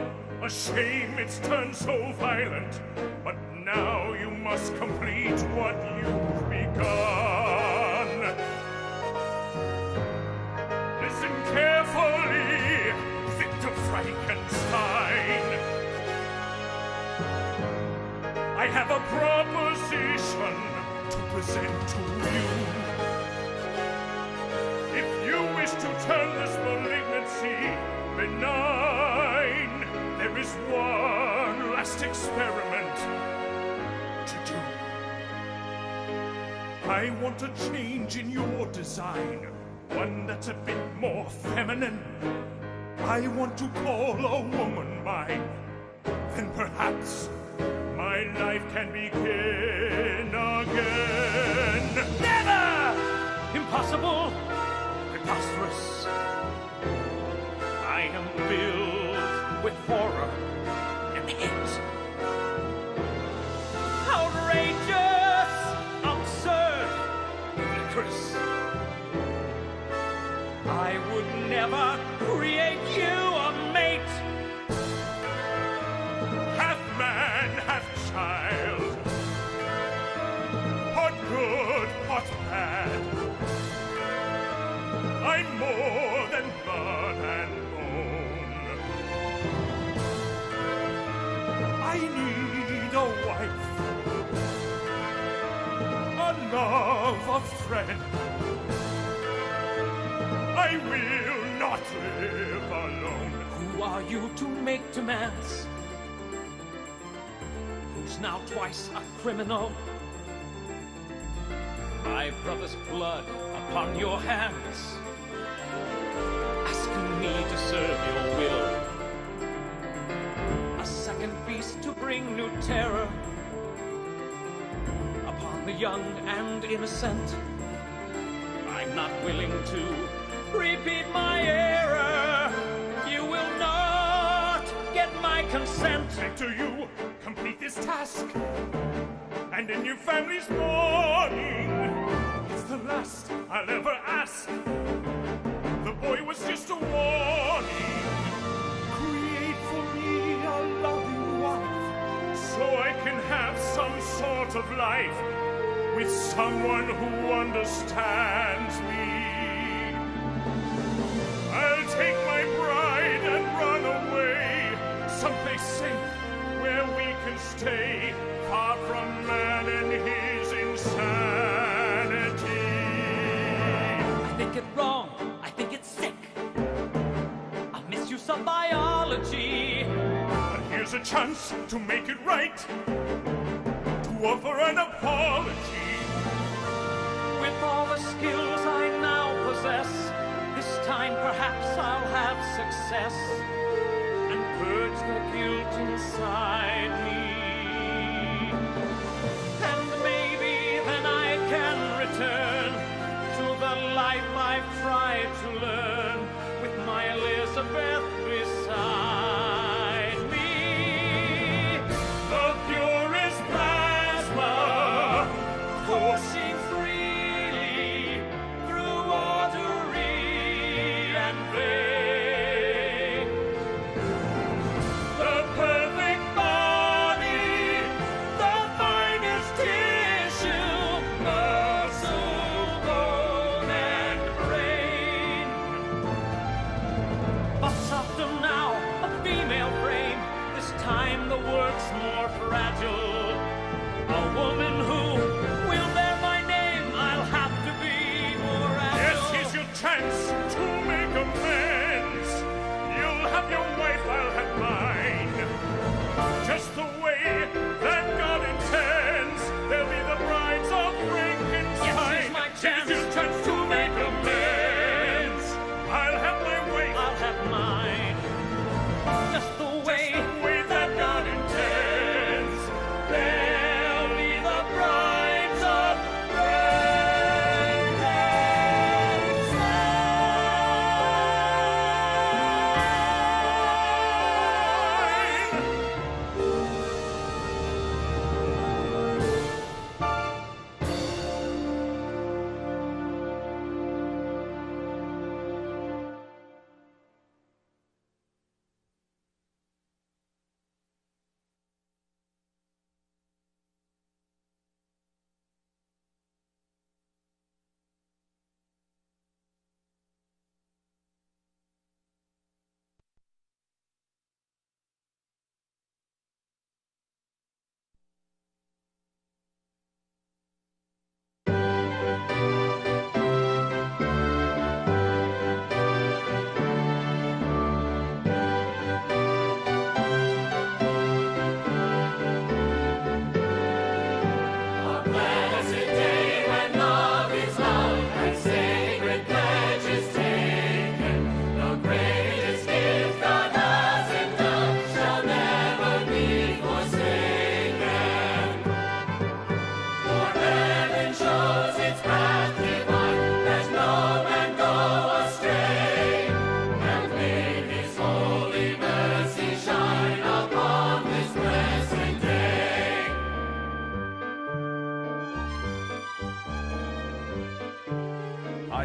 A: A shame it's turned so violent. But now you must complete what you've begun. Listen carefully, Victor Frankenstein. I have a proposition to present to you. If you wish to turn this malignancy benign, there is one last experiment to do. I want a change in your design, one that's a bit more feminine. I want to call a woman mine. Then perhaps my life can begin again.
D: Never! Impossible! Preposterous! I am filled with horror and hate. Outrageous! Absurd! Ludicrous! I would never create you a mate!
A: Half man, half child. Part good, part bad. I'm more than blood and bone. I need a wife, a love, a friend. I will not live alone.
D: Who are you to make demands? Who's now twice a criminal? My brother's blood upon your hands, asking me to serve your will. A second beast to bring new terror upon the young and innocent. I'm not willing to repeat my error. You will not get my consent.
A: Victor, you complete this task, and in your family's mourning, it's the last I'll ever ask. The boy was just a warning. Create for me a loving wife, so I can have some sort of life with someone who understands me. I'll take my bride and run away, someplace safe where we can stay, far from man and his insanity.
D: I think it wrong, I think it's sick, a misuse of biology.
A: But here's a chance to make it right, to offer an apology.
D: With all the skills I now possess, this time perhaps I'll have success and purge the guilt inside me. And maybe then I can return to the life I've tried to learn with my Elizabeth beside me. The purest plasma coursing freely through artery and vein. The perfect bond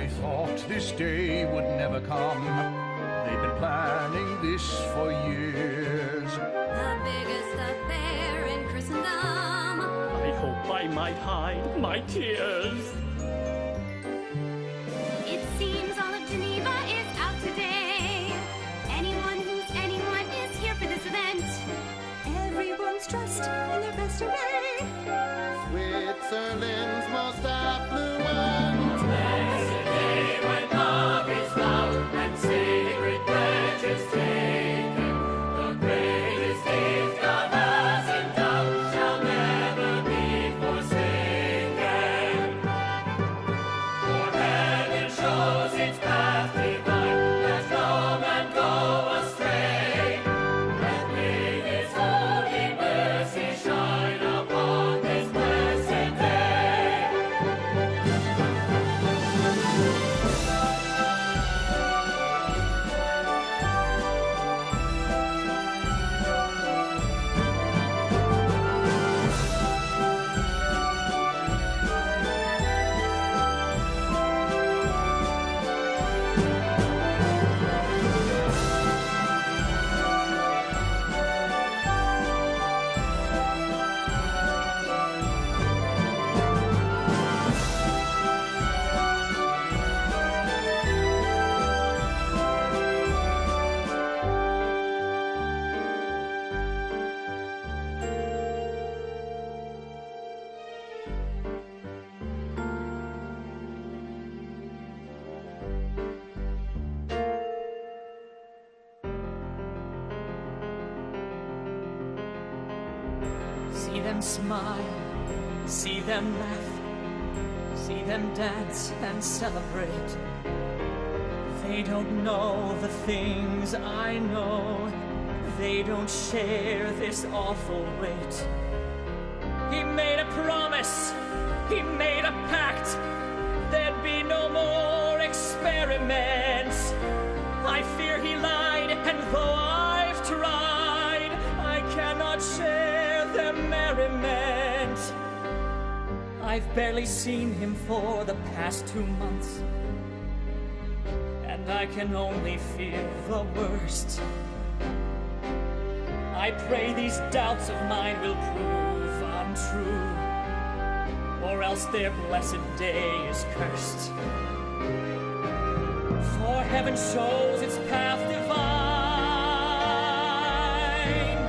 J: I thought this day would never come. They've been planning this for years.
T: The biggest affair in Christendom.
A: I hope I might hide my tears.
T: It seems all of Geneva is out today. Anyone who's anyone is here for this event. Everyone's dressed in their best array.
L: Switzerland's most affluent.
E: There's a day when love is found and sacred pledges taken. The greatest gift God has endowed shall never be forsaken. For heaven shows its path divine, let no man go astray. And may His holy mercy shine upon this blessed day.
C: See them smile, see them laugh, see them dance and celebrate. They don't know the things I know. They don't share this awful weight. He made a promise, he made a pact. There'd be no more experiments. I fear he lied, and though I've tried, I cannot share their merriment. I've barely seen him for the past 2 months, and I can only fear the worst. I pray these doubts of mine will prove untrue, or else their blessed day is cursed. For heaven shows its path divine,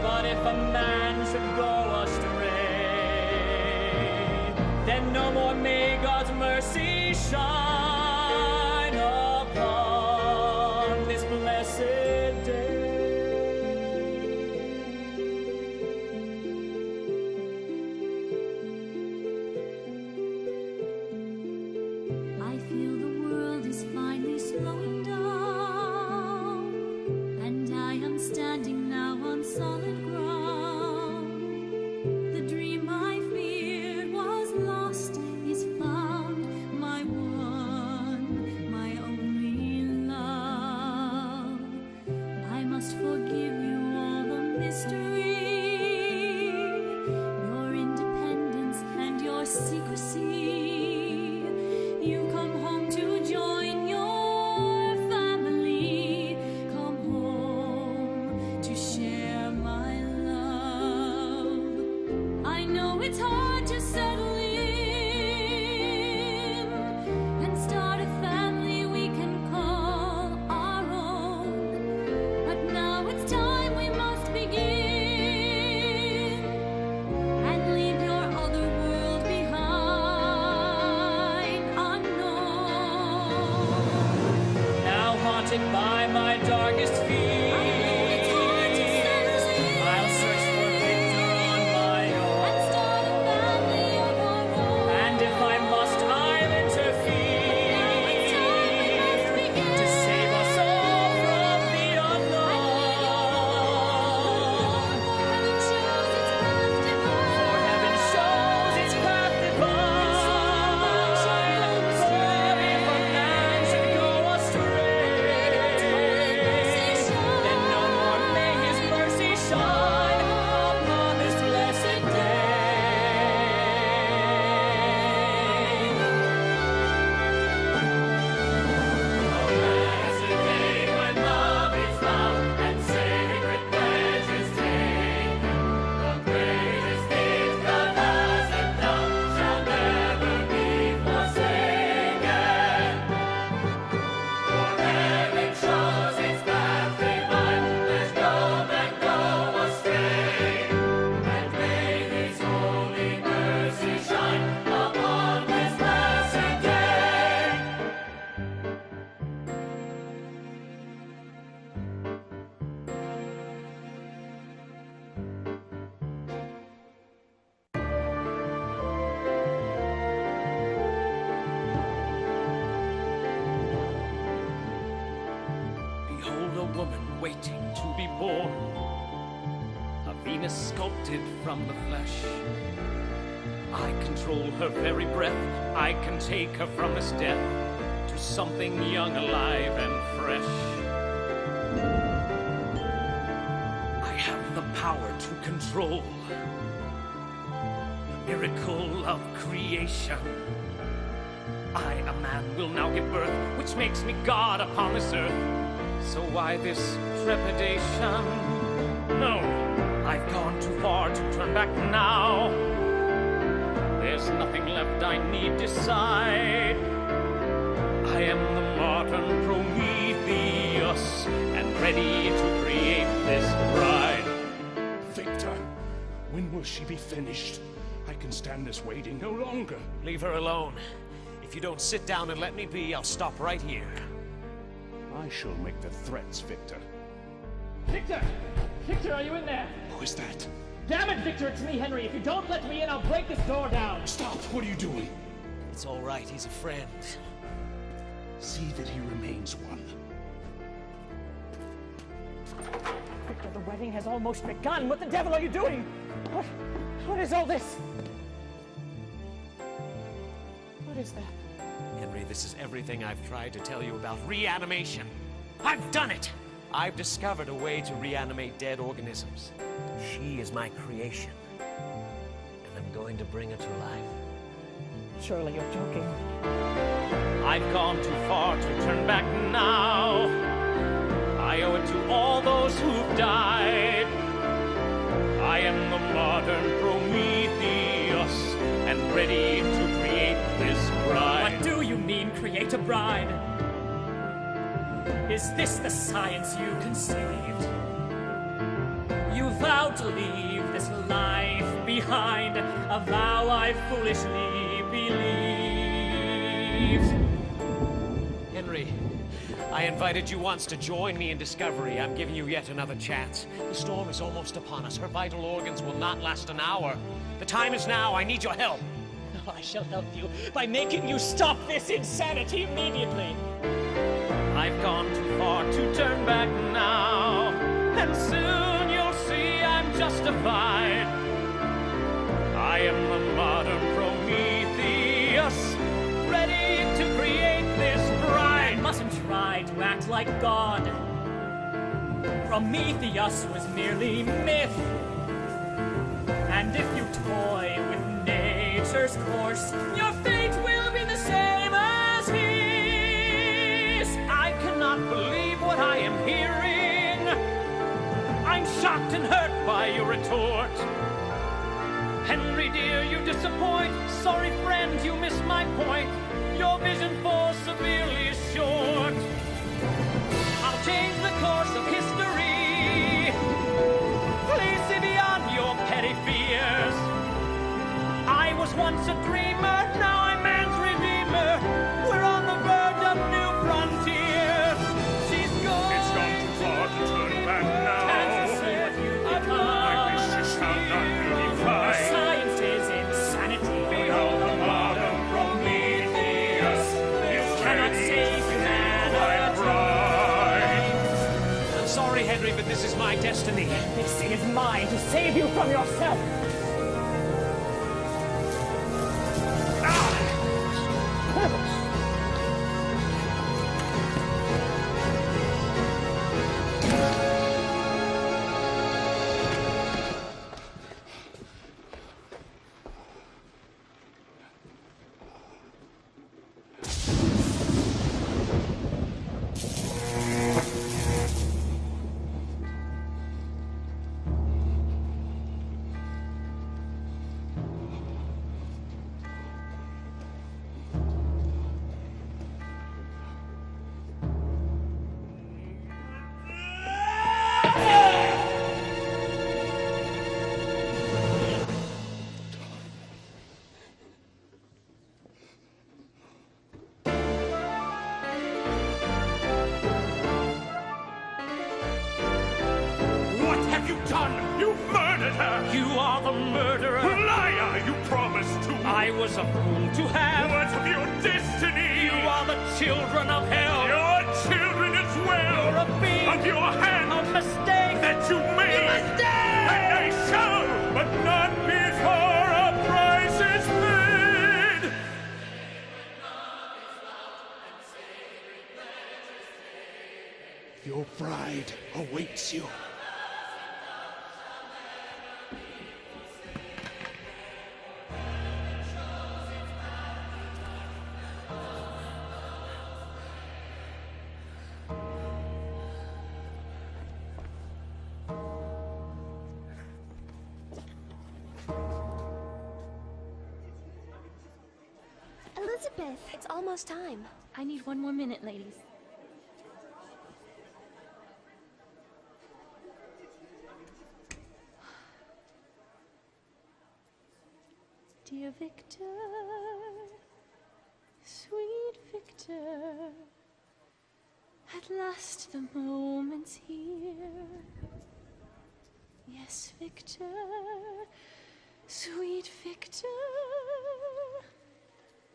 C: but if a man should go astray, then no more may God's mercy shine upon this blessed day.
T: I feel the world is finally slowing down, and I am standing now on solid ground. The dream I feared was lost is found, my one, my only love. I must forgive you all the mystery, your independence and your secrecy. You come home to join your family. Come home to share my love. I know it's hard to settle in and start a family we can call our own. But now it's time we must begin and leave your other world behind, unknown.
C: Now haunted by my darkest fears, I'll search for Victor on my own. And if I must, I'll interfere to save us all from the unknown. For heaven shows its path divine, but if a man should go astray,
D: woman waiting to be born. A Venus sculpted from the flesh. I control her very breath. I can take her from this death to something young, alive, and fresh. I have the power to control the miracle of creation. I, a man, will now give birth, which makes me God upon this earth. So why this trepidation? No, I've gone too far to turn back now. There's nothing left I need decide. I am the modern Prometheus, and ready to create this bride.
A: Victor, when will she be finished? I can stand this waiting no longer.
N: Leave her alone. If you don't sit down and let me be, I'll stop right here.
A: I shall make the threats, Victor.
B: Victor! Victor, are you in there?
A: Who is that?
B: Damn it, Victor, it's me, Henry. If you don't let me in, I'll break this door down.
A: Stop! What are you doing?
N: It's all right. He's a friend.
A: See that he remains one.
B: Victor, the wedding has almost begun. What the devil are you doing? What is all this? What is that?
N: Henry, this is everything I've tried to tell you about reanimation. I've done it! I've discovered a way to reanimate dead organisms. She is my creation, and I'm going to bring her to life.
B: Surely you're joking.
D: I've gone too far to turn back now. I owe it to all those who've died. I am the modern Prometheus, and ready to create this bride.
B: What do you mean, create a bride? Is this the science you conceived? You vowed to leave this life behind, a vow I foolishly believed.
N: Henry, I invited you once to join me in discovery. I'm giving you yet another chance. The storm is almost upon us. Her vital organs will not last an hour. The time is now. I need your help.
B: Oh, I shall help you by making you stop this insanity immediately.
D: I've gone too far to turn back now, and soon you'll see I'm justified. I am the modern Prometheus, ready to create this bride.
B: You mustn't try to act like God. Prometheus was merely myth. And if you toy with nature's course, your fate will be the same as his.
D: I cannot believe what I am hearing. I'm shocked and hurt by your retort. Henry dear, you disappoint. Sorry friend, you miss my point. Your vision falls severely short. I'll change the course of history. Please see beyond your petty fears. I was once a dreamer, now I'm man's redeemer. We're on the verge of new frontiers. She's going.
A: It's gone too far to turn back now.
B: Can't you see what you've become?
A: I wish you shall not be defied.
B: Science is insanity.
A: Behold the modern Prometheus.
B: You cannot save humanity.
N: I'm sorry, Henry, but this is my destiny.
B: This is mine to save you from yourself.
D: You are the murderer.
A: Liar, you promised to.
D: I was a fool to have.
A: What of your destiny?
D: You are the children of hell.
A: Your children as well.
D: You're a being.
A: Of your your hand.
D: A mistake
A: That you made.
D: A mistake!
A: And I shall, but not before a price is paid.
J: Your bride awaits you.
P: Elizabeth, it's almost time.
H: I need 1 more minute, ladies. Dear Victor, sweet Victor, at last the moment's here. Yes, Victor, sweet Victor,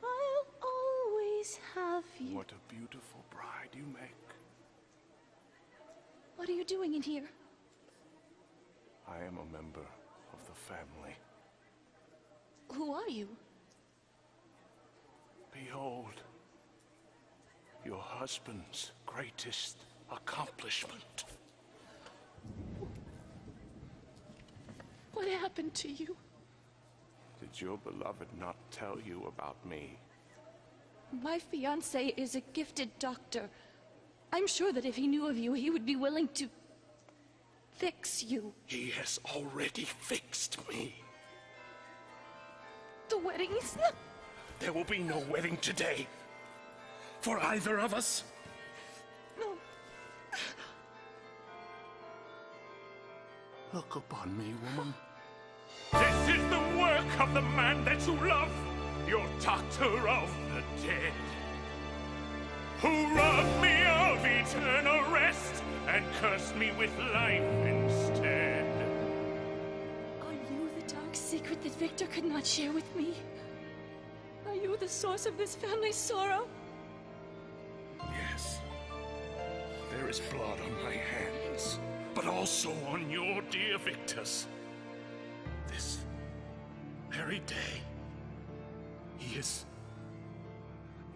H: I'll always have you.
A: What a beautiful bride you make.
H: What are you doing in here?
A: I am a member of the family.
H: Who are you?
A: Behold, your husband's greatest accomplishment.
H: What happened to you?
A: Did your beloved not tell you about me?
H: My fiancé is a gifted doctor. I'm sure that if he knew of you, he would be willing to fix you.
A: He has already fixed me.
H: The wedding's...
A: There will be no wedding today. For either of us.
H: No.
A: Look upon me, woman. This is the work of the man that you love, your doctor of the dead, who robbed me of eternal rest and cursed me with life instead.
H: Are you the dark secret that Victor could not share with me? Are you the source of this family's sorrow?
A: Yes. There is blood on my hands, but also on your dear Victor's. This very day, he has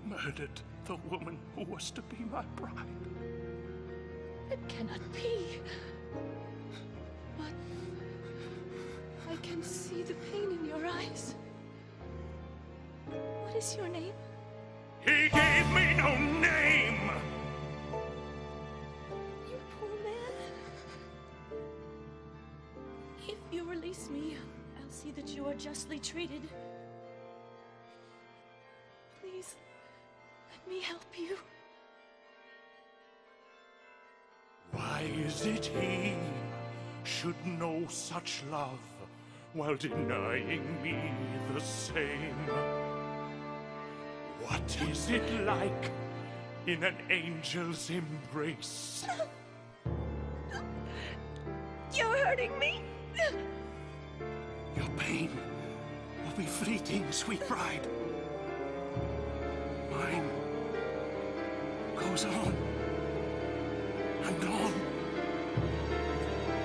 A: murdered the woman who was to be my bride.
H: It cannot be. But I can see the pain in your eyes. What is your name?
A: He gave me no name!
H: You poor man. If you release me, I'll see that you are justly treated. Please, let me help you.
A: Why is it he should know such love while denying me the same? What is it like in an angel's embrace?
H: You're hurting me.
A: Your pain will be fleeting, sweet bride. Mine goes on and on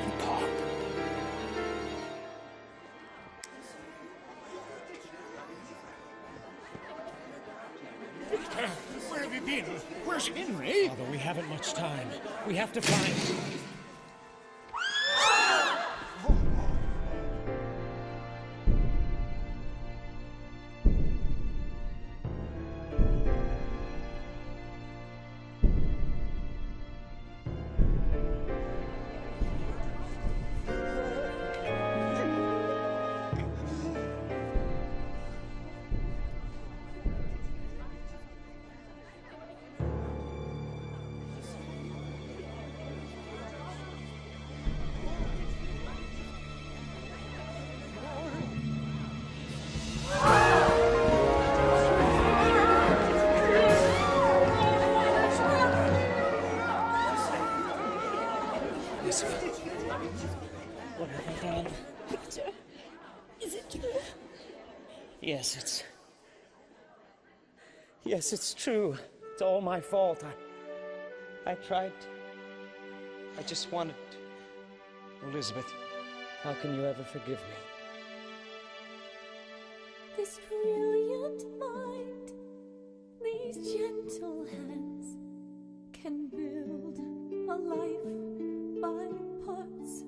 A: and on.
J: Victor, where have you been? Where's Henry?
D: Father, we haven't much time. We have to find... What have I done?
H: Victor, is it true?
D: Yes, it's true. It's all my fault. I tried
O: I just wanted... Elizabeth, how can you ever forgive me?
T: This brilliant mind, these gentle hands, can build a life by parts.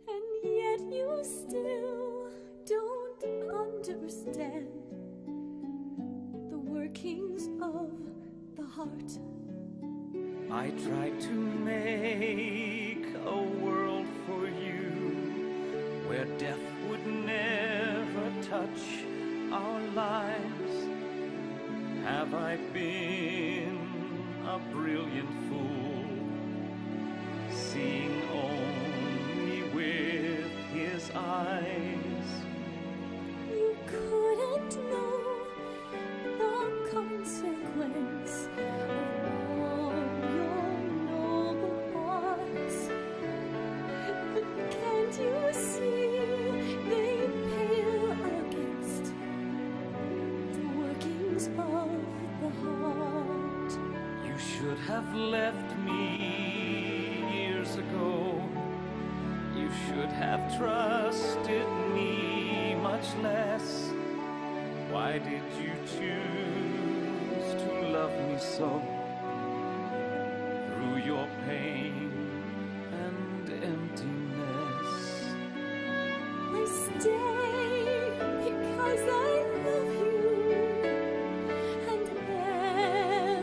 T: And yet you still don't understand the workings of the heart.
C: I tried to make a world for you where death would never touch our lives. Have I been a brilliant fool, seeing only with his eyes?
T: You couldn't know the consequence of all your noble parts. But can't you see they pale against the workings of the heart?
C: You should have left me years ago. You should have trusted me much less. Why did you choose to love me so? Through your pain and emptiness,
T: I stay because I love you and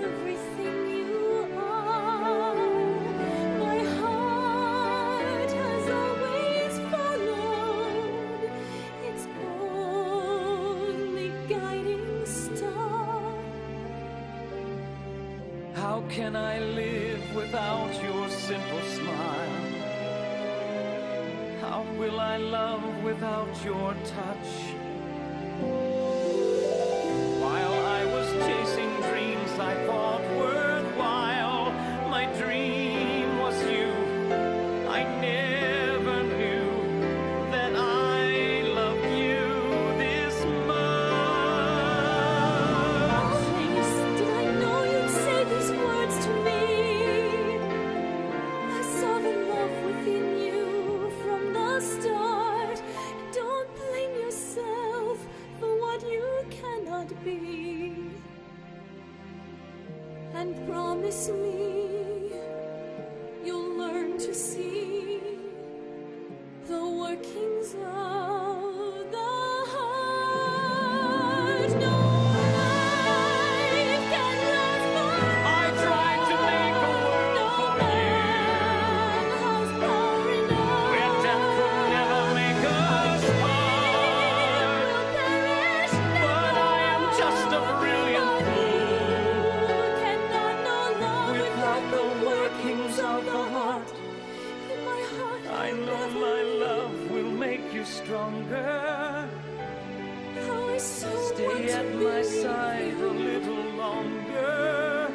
T: everything you are. My heart has always followed its only guiding star.
C: how can I live without your simple smile? How will I love without your touch? While I was chasing dreams I thought worthwhile, my dream was you. I never knew that I loved you this much.
T: Did I know you'd say these words to me? I saw the love within you from the start. Don't blame yourself for what you cannot be. And promise me you'll learn to see the workings of the heart. No life can last forever.
C: I tried to make a world for you where death could never make us part. But I am just a brilliant fool without the workings of the heart. I know my love will make you stronger. Stay at my side a little longer.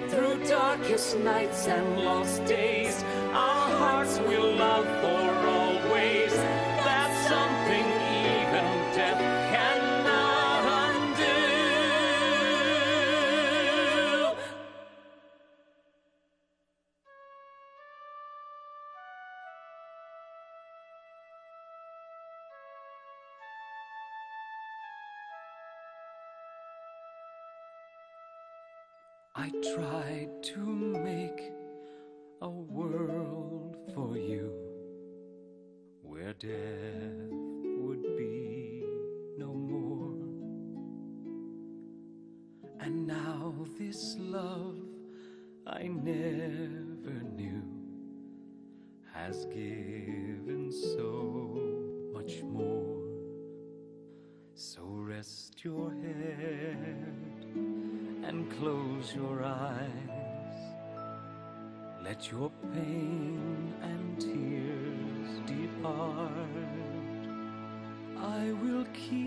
C: Through darkest nights and lost days, our hearts will love for always. That's something even death cannot undo. I tried to make a world for you where death would be no more. And now this love I never knew has given so much more. So rest your head and close your eyes. Let your pain and tears depart. I will keep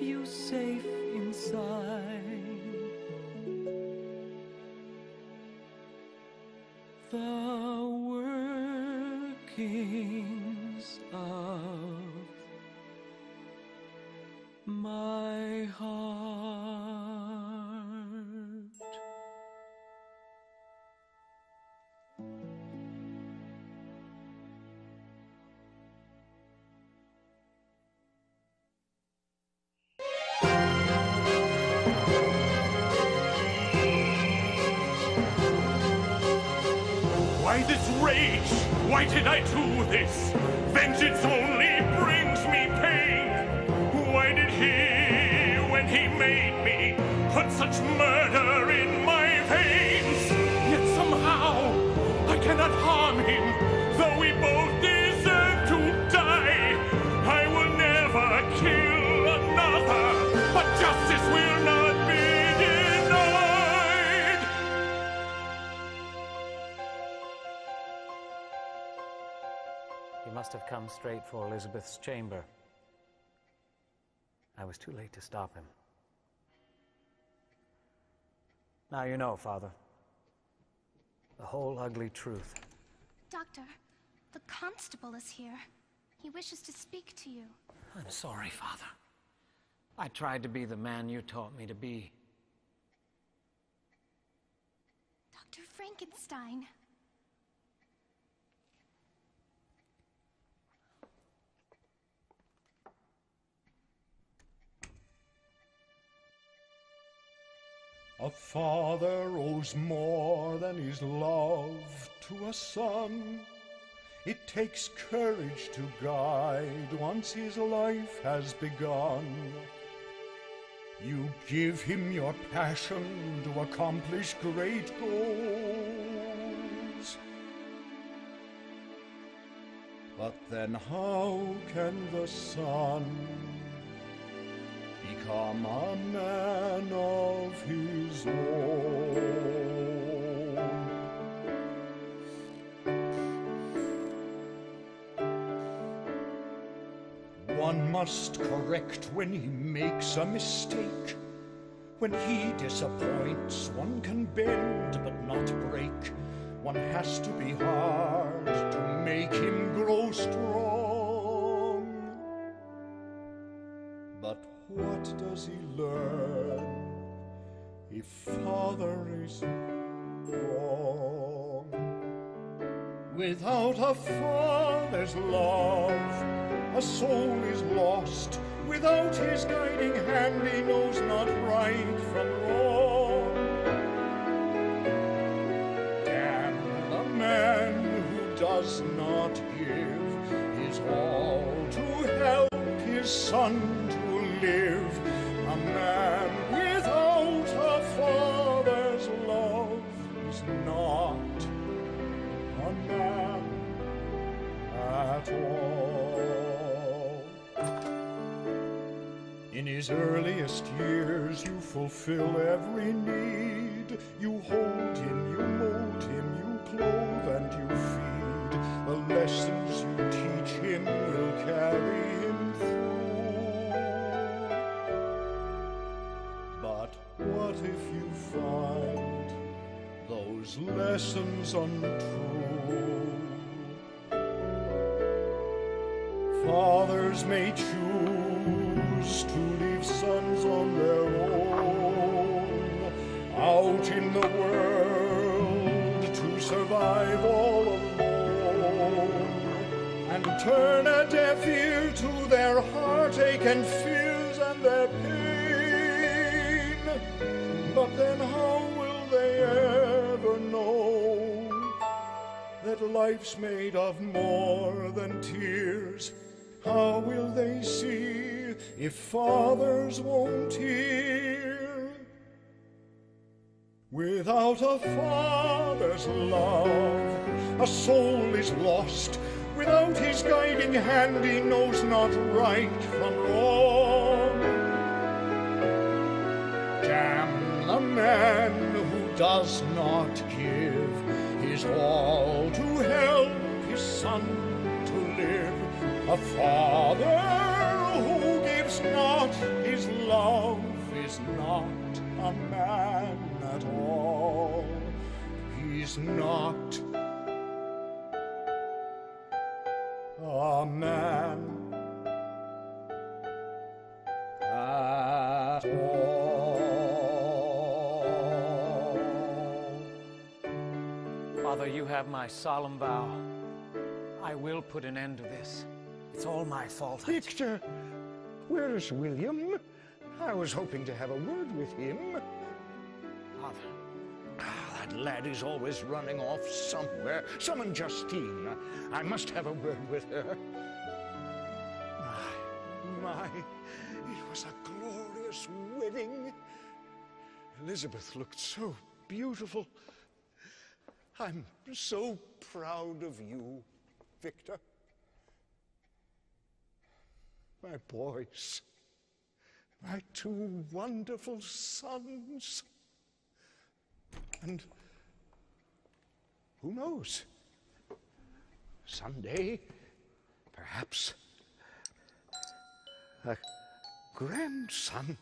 C: you safe inside the workings of my heart.
A: Why this rage? Why did I do this? Vengeance only brings me pain. Why did he, when he made me, put such murder in my veins? Yet somehow I cannot harm him, though we both deserve to die. I will never kill another, but justice will not be denied.
N: He must have come straight for Elizabeth's chamber. I was too late to stop him. Now you know, Father, the whole ugly truth.
P: Doctor, the constable is here. He wishes to speak to you.
N: I'm sorry, Father. I tried to be the man you taught me to be.
P: Dr. Frankenstein.
J: A father owes more than his love to a son. It takes courage to guide once his life has begun. You give him your passion to accomplish great goals. But then how can the son become a man of his own? One must correct when he makes a mistake. When he disappoints, one can bend but not break. One has to be hard to make him grow strong. But what does he learn if father is wrong? Without a father's love, a soul is lost. Without his guiding hand, he knows not right from wrong. Damn the man who does not give his all to help his son to live. A man without a father's love is not a man at all. In his earliest years, you fulfill every need. You hold him, you mold him, you clothe and you feed. The lessons you teach him will carry him through. But what if you find those lessons untrue? Fathers may choose to leave sons on their own, out in the world to survive all alone, and turn a deaf ear to their heartache and fears and their pain. But then how will they ever know that life's made of more than tears? How will they see if fathers won't hear? Without a father's love, a soul is lost. Without his guiding hand, he knows not right from wrong. Damn the man who does not give his all to help his son to live. A father who gives not his love is not a man at all. He's not a man at all.
N: Father, you have my solemn vow. I will put an end to this. It's all my fault.
I: Victor, where's William? I was hoping to have a word with him.
N: Father.
I: That lad is always running off somewhere. Summon Justine. I must have a word with her. My, it was a glorious wedding. Elizabeth looked so beautiful. I'm so proud of you, Victor. My boys, my two wonderful sons. And who knows? Someday, perhaps, a grandson.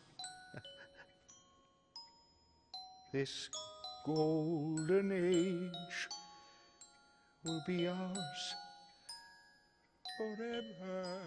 I: This golden age will be ours forever.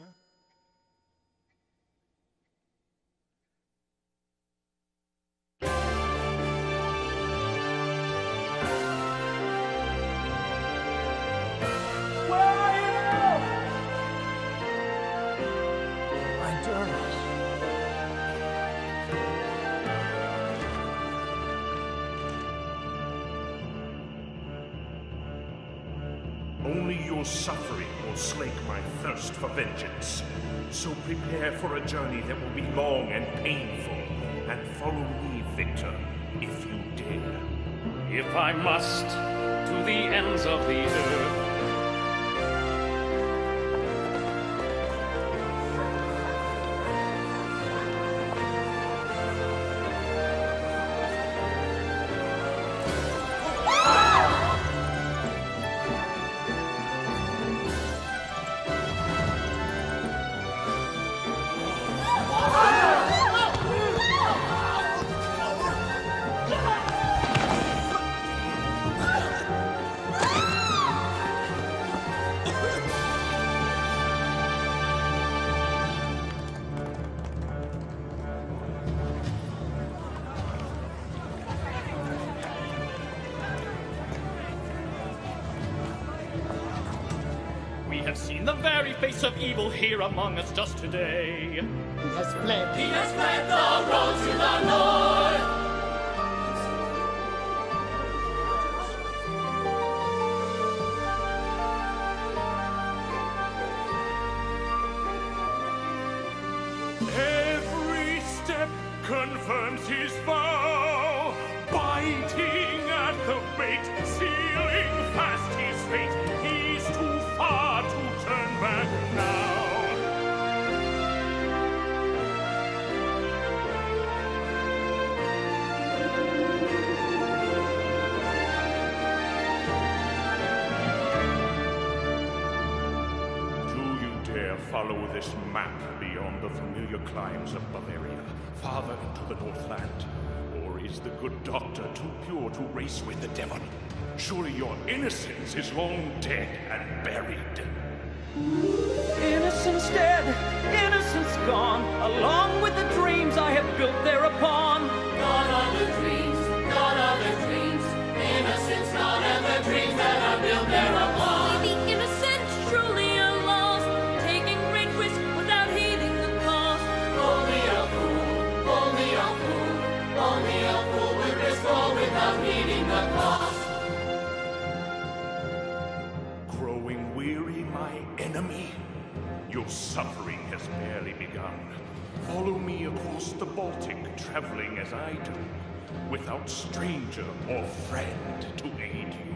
A: Only your suffering will slake my thirst for vengeance. So prepare for a journey that will be long and painful, and follow me, Victor, if you dare.
D: If I must, to the ends of the earth. Face of evil here among us just today.
L: He has fled.
E: He has fled the road to the north.
A: Every step confirms his vow, biting at the bait, sealing fast his fate. He's too far to turn back now. Do you dare follow this map beyond the familiar climes of Bavaria, farther into the Northland? Or is the good doctor too pure to race with the devil? Surely your innocence is long dead and buried.
D: Innocence dead, innocence gone, along with the dreams I have built thereupon.
E: Gone are the dreams, gone are the dreams. Innocence gone and the dreams that are built thereupon.
U: The innocent truly are lost, taking great risk without heeding the cost.
E: Only a fool, only a fool, only a fool would risk all without heeding the cost.
A: Growing weary, my enemy? Your suffering has barely begun. Follow me across the Baltic, traveling as I do, without stranger or friend to aid you.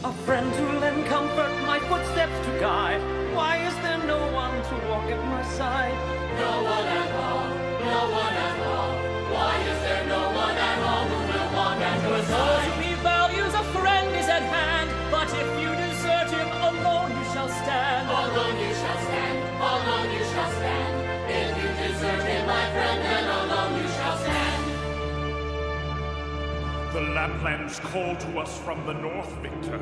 D: A friend to lend comfort, my footsteps to guide. Why is there no one to walk at my side?
E: No one at all, no one at all. Why is there no one at all who will walk at your side?
B: Those whom he values, a friend is at hand. But if you desert him, alone you shall stand.
E: Alone you shall stand, alone you shall stand. If you desert him, my friend, then alone you shall stand.
A: The Laplands call to us from the north, Victor.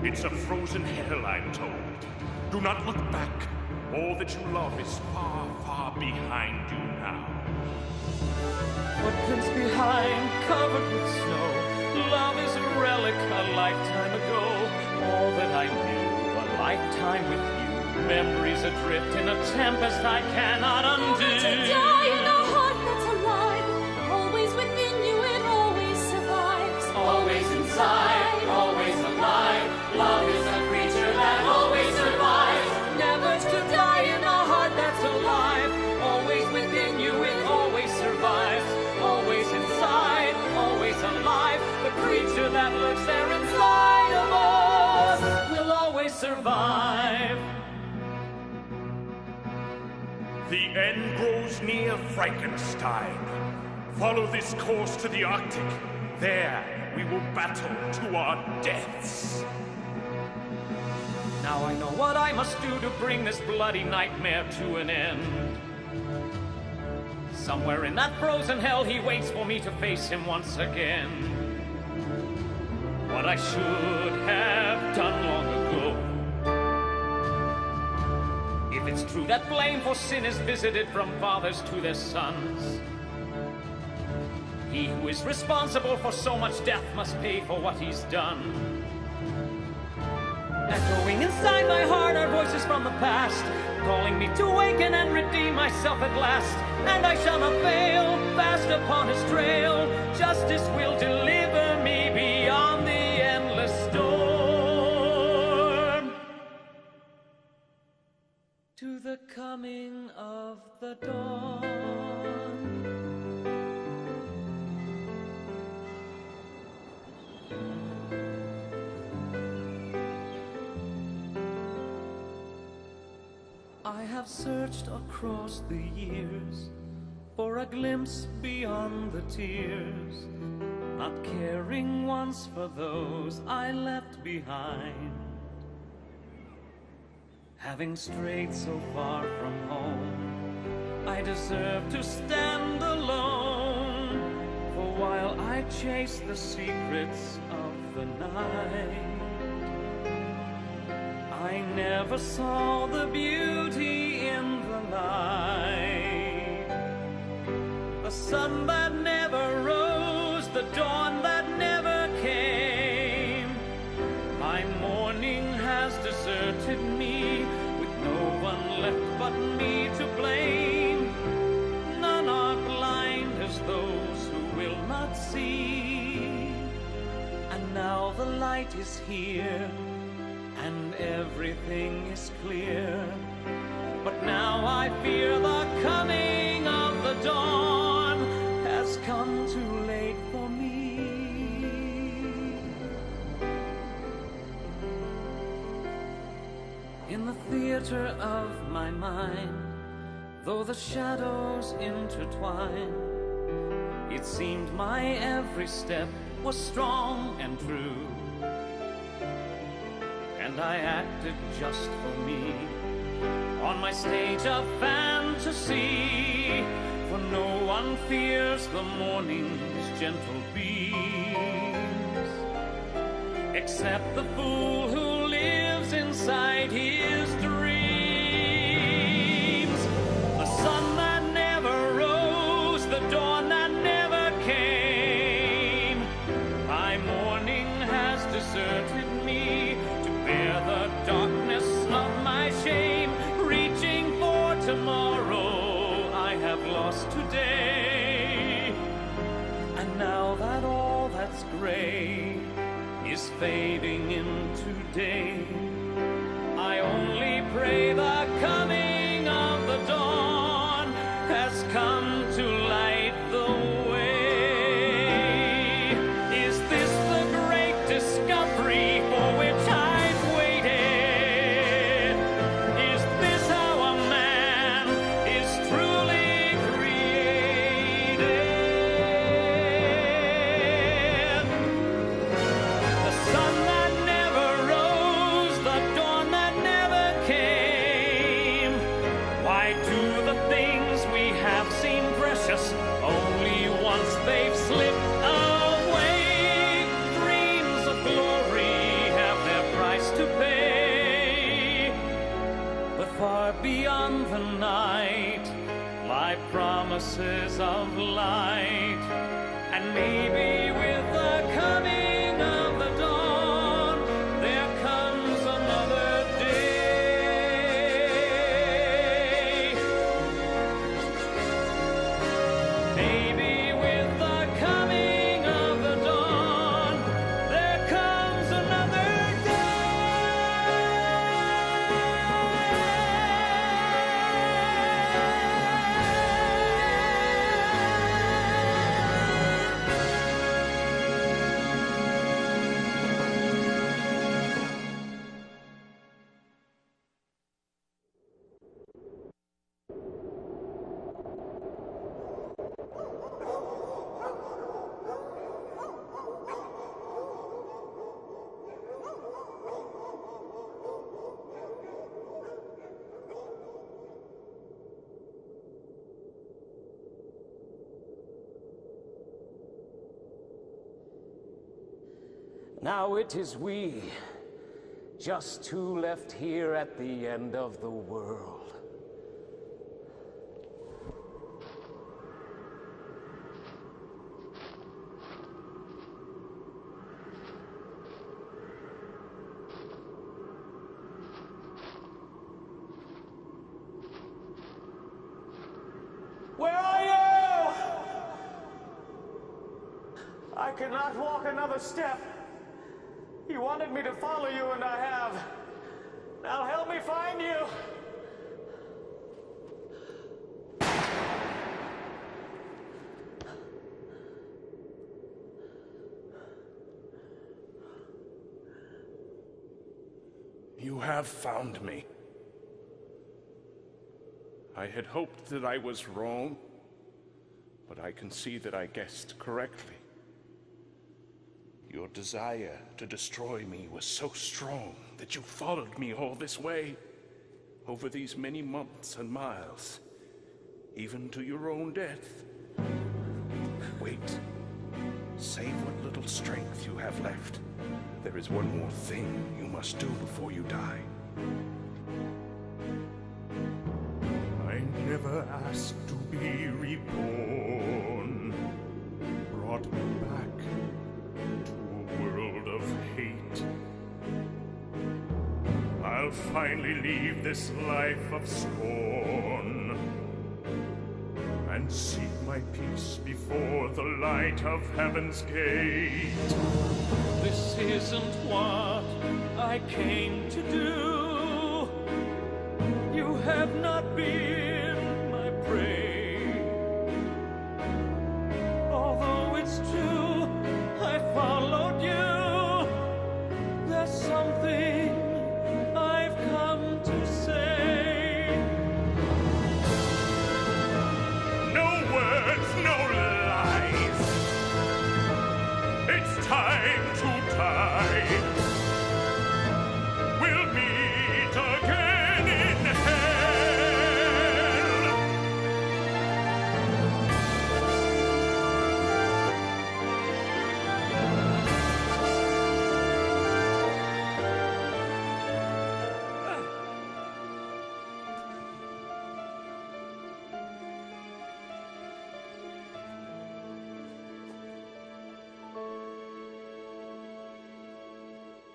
A: It's a frozen hell, I'm told. Do not look back. All that you love is far, far behind you now.
D: Footprints behind, covered with snow. Love is a relic a lifetime ago. All that I knew, a lifetime with you. Memories adrift in a tempest I cannot undo.
U: Never to die in a heart that's alive. Always within you, it always survives.
D: survive.
A: The end grows near, Frankenstein. Follow this course to the Arctic. There, we will battle to our deaths.
D: Now I know what I must do to bring this bloody nightmare to an end. Somewhere in that frozen hell he waits for me to face him once again. What I should have done long ago. If it's true that blame for sin is visited from fathers to their sons, he who is responsible for so much death must pay for what he's done. Echoing inside my heart are voices from the past, calling me to awaken and redeem myself at last. And I shall not fail, fast upon his trail. Justice will deliver me beyond the endless storm, to the coming of the dawn. I have searched across the years for a glimpse beyond the tears, not caring once for those I left behind. Having strayed so far from home, I deserve to stand alone, for while I chase the secrets of the night, I never saw the beauty in the light. The sun that never rose, the dawn that never came. My morning has deserted me, with no one left but me to blame. None are blind as those who will not see. And now the light is here, and everything is clear. But now I fear the coming of the dawn has come too late for me. In the theater of my mind, though the shadows intertwine, it seemed my every step was strong and true, and I acted just for me on my stage of fantasy. For no one fears the morning's gentle beams, except the fool who lives inside his dreams. The sun that never rose, the dawn that never came. My morning has deserted me, the darkness of my shame. Reaching for tomorrow, I have lost today. And now that all that's gray is fading into day, I only pray the coming of the dawn has come to light the way. Is this the great discovery for which only once they've slipped away? Dreams of glory have their price to pay, but far beyond the night lie promises of light. And maybe with the coming of the dawn, there comes another day. Maybe with the coming of the dawn, there comes another day.
C: Now it is we, just two left here at the end of the world.
N: Where are you? I cannot walk another step. You wanted me to follow you, and I have. Now help me find you.
A: You have found me. I had hoped that I was wrong, but I can see that I guessed correctly. Your desire to destroy me was so strong that you followed me all this way, over these many months and miles, even to your own death. Wait. Save what little strength you have left. There is one more thing you must do before you die.
J: I never asked to be reborn, brought back to a world of hate. I'll finally leave this life of scorn and seek my peace before the light of heaven's gate.
D: This isn't what I came to do. You have not been my prey. Although it's true, I followed you. There's something I've come to say.
A: No words, no lies. It's time to die. We'll meet again in hell.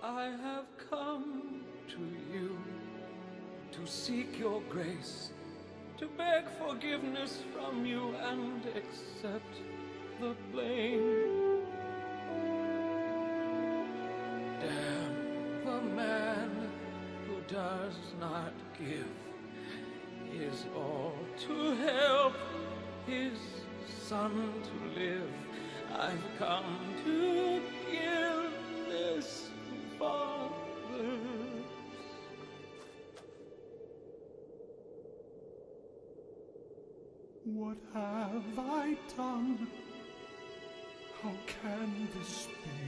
C: I have come to you to seek your grace, to beg forgiveness from you and accept the blame. Damn the man who does not give his all to help his son to live. I've come to give this father.
J: What have I done? How can this be?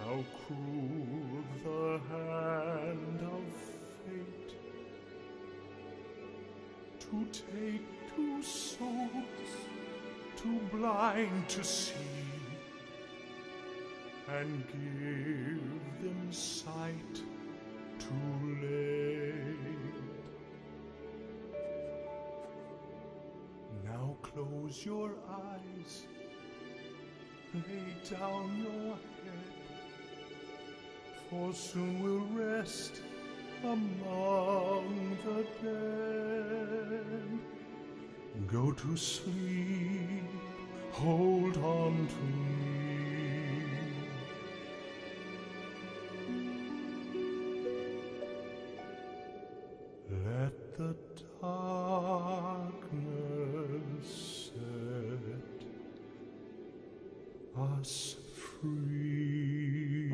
J: How cruel the hand of fate, to take two souls, too blind to see, and give them sight too late. Now close your eyes, lay down your head, for soon we'll rest among the dead. Go to sleep, hold on to me. Let the darkness set us free.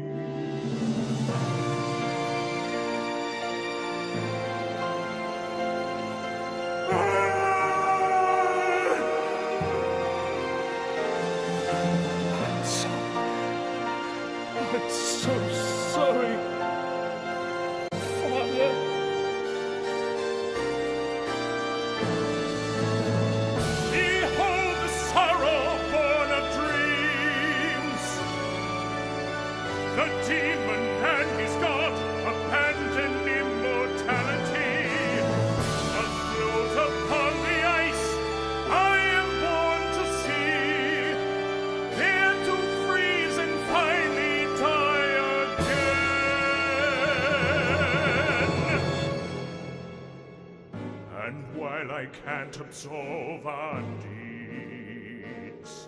J: I'm so sorry, Father.
A: And while I can't absolve our deeds,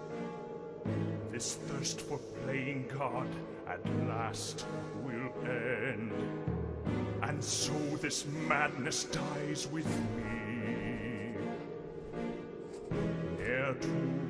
A: this thirst for playing God at last will end. And so this madness dies with me. Ere to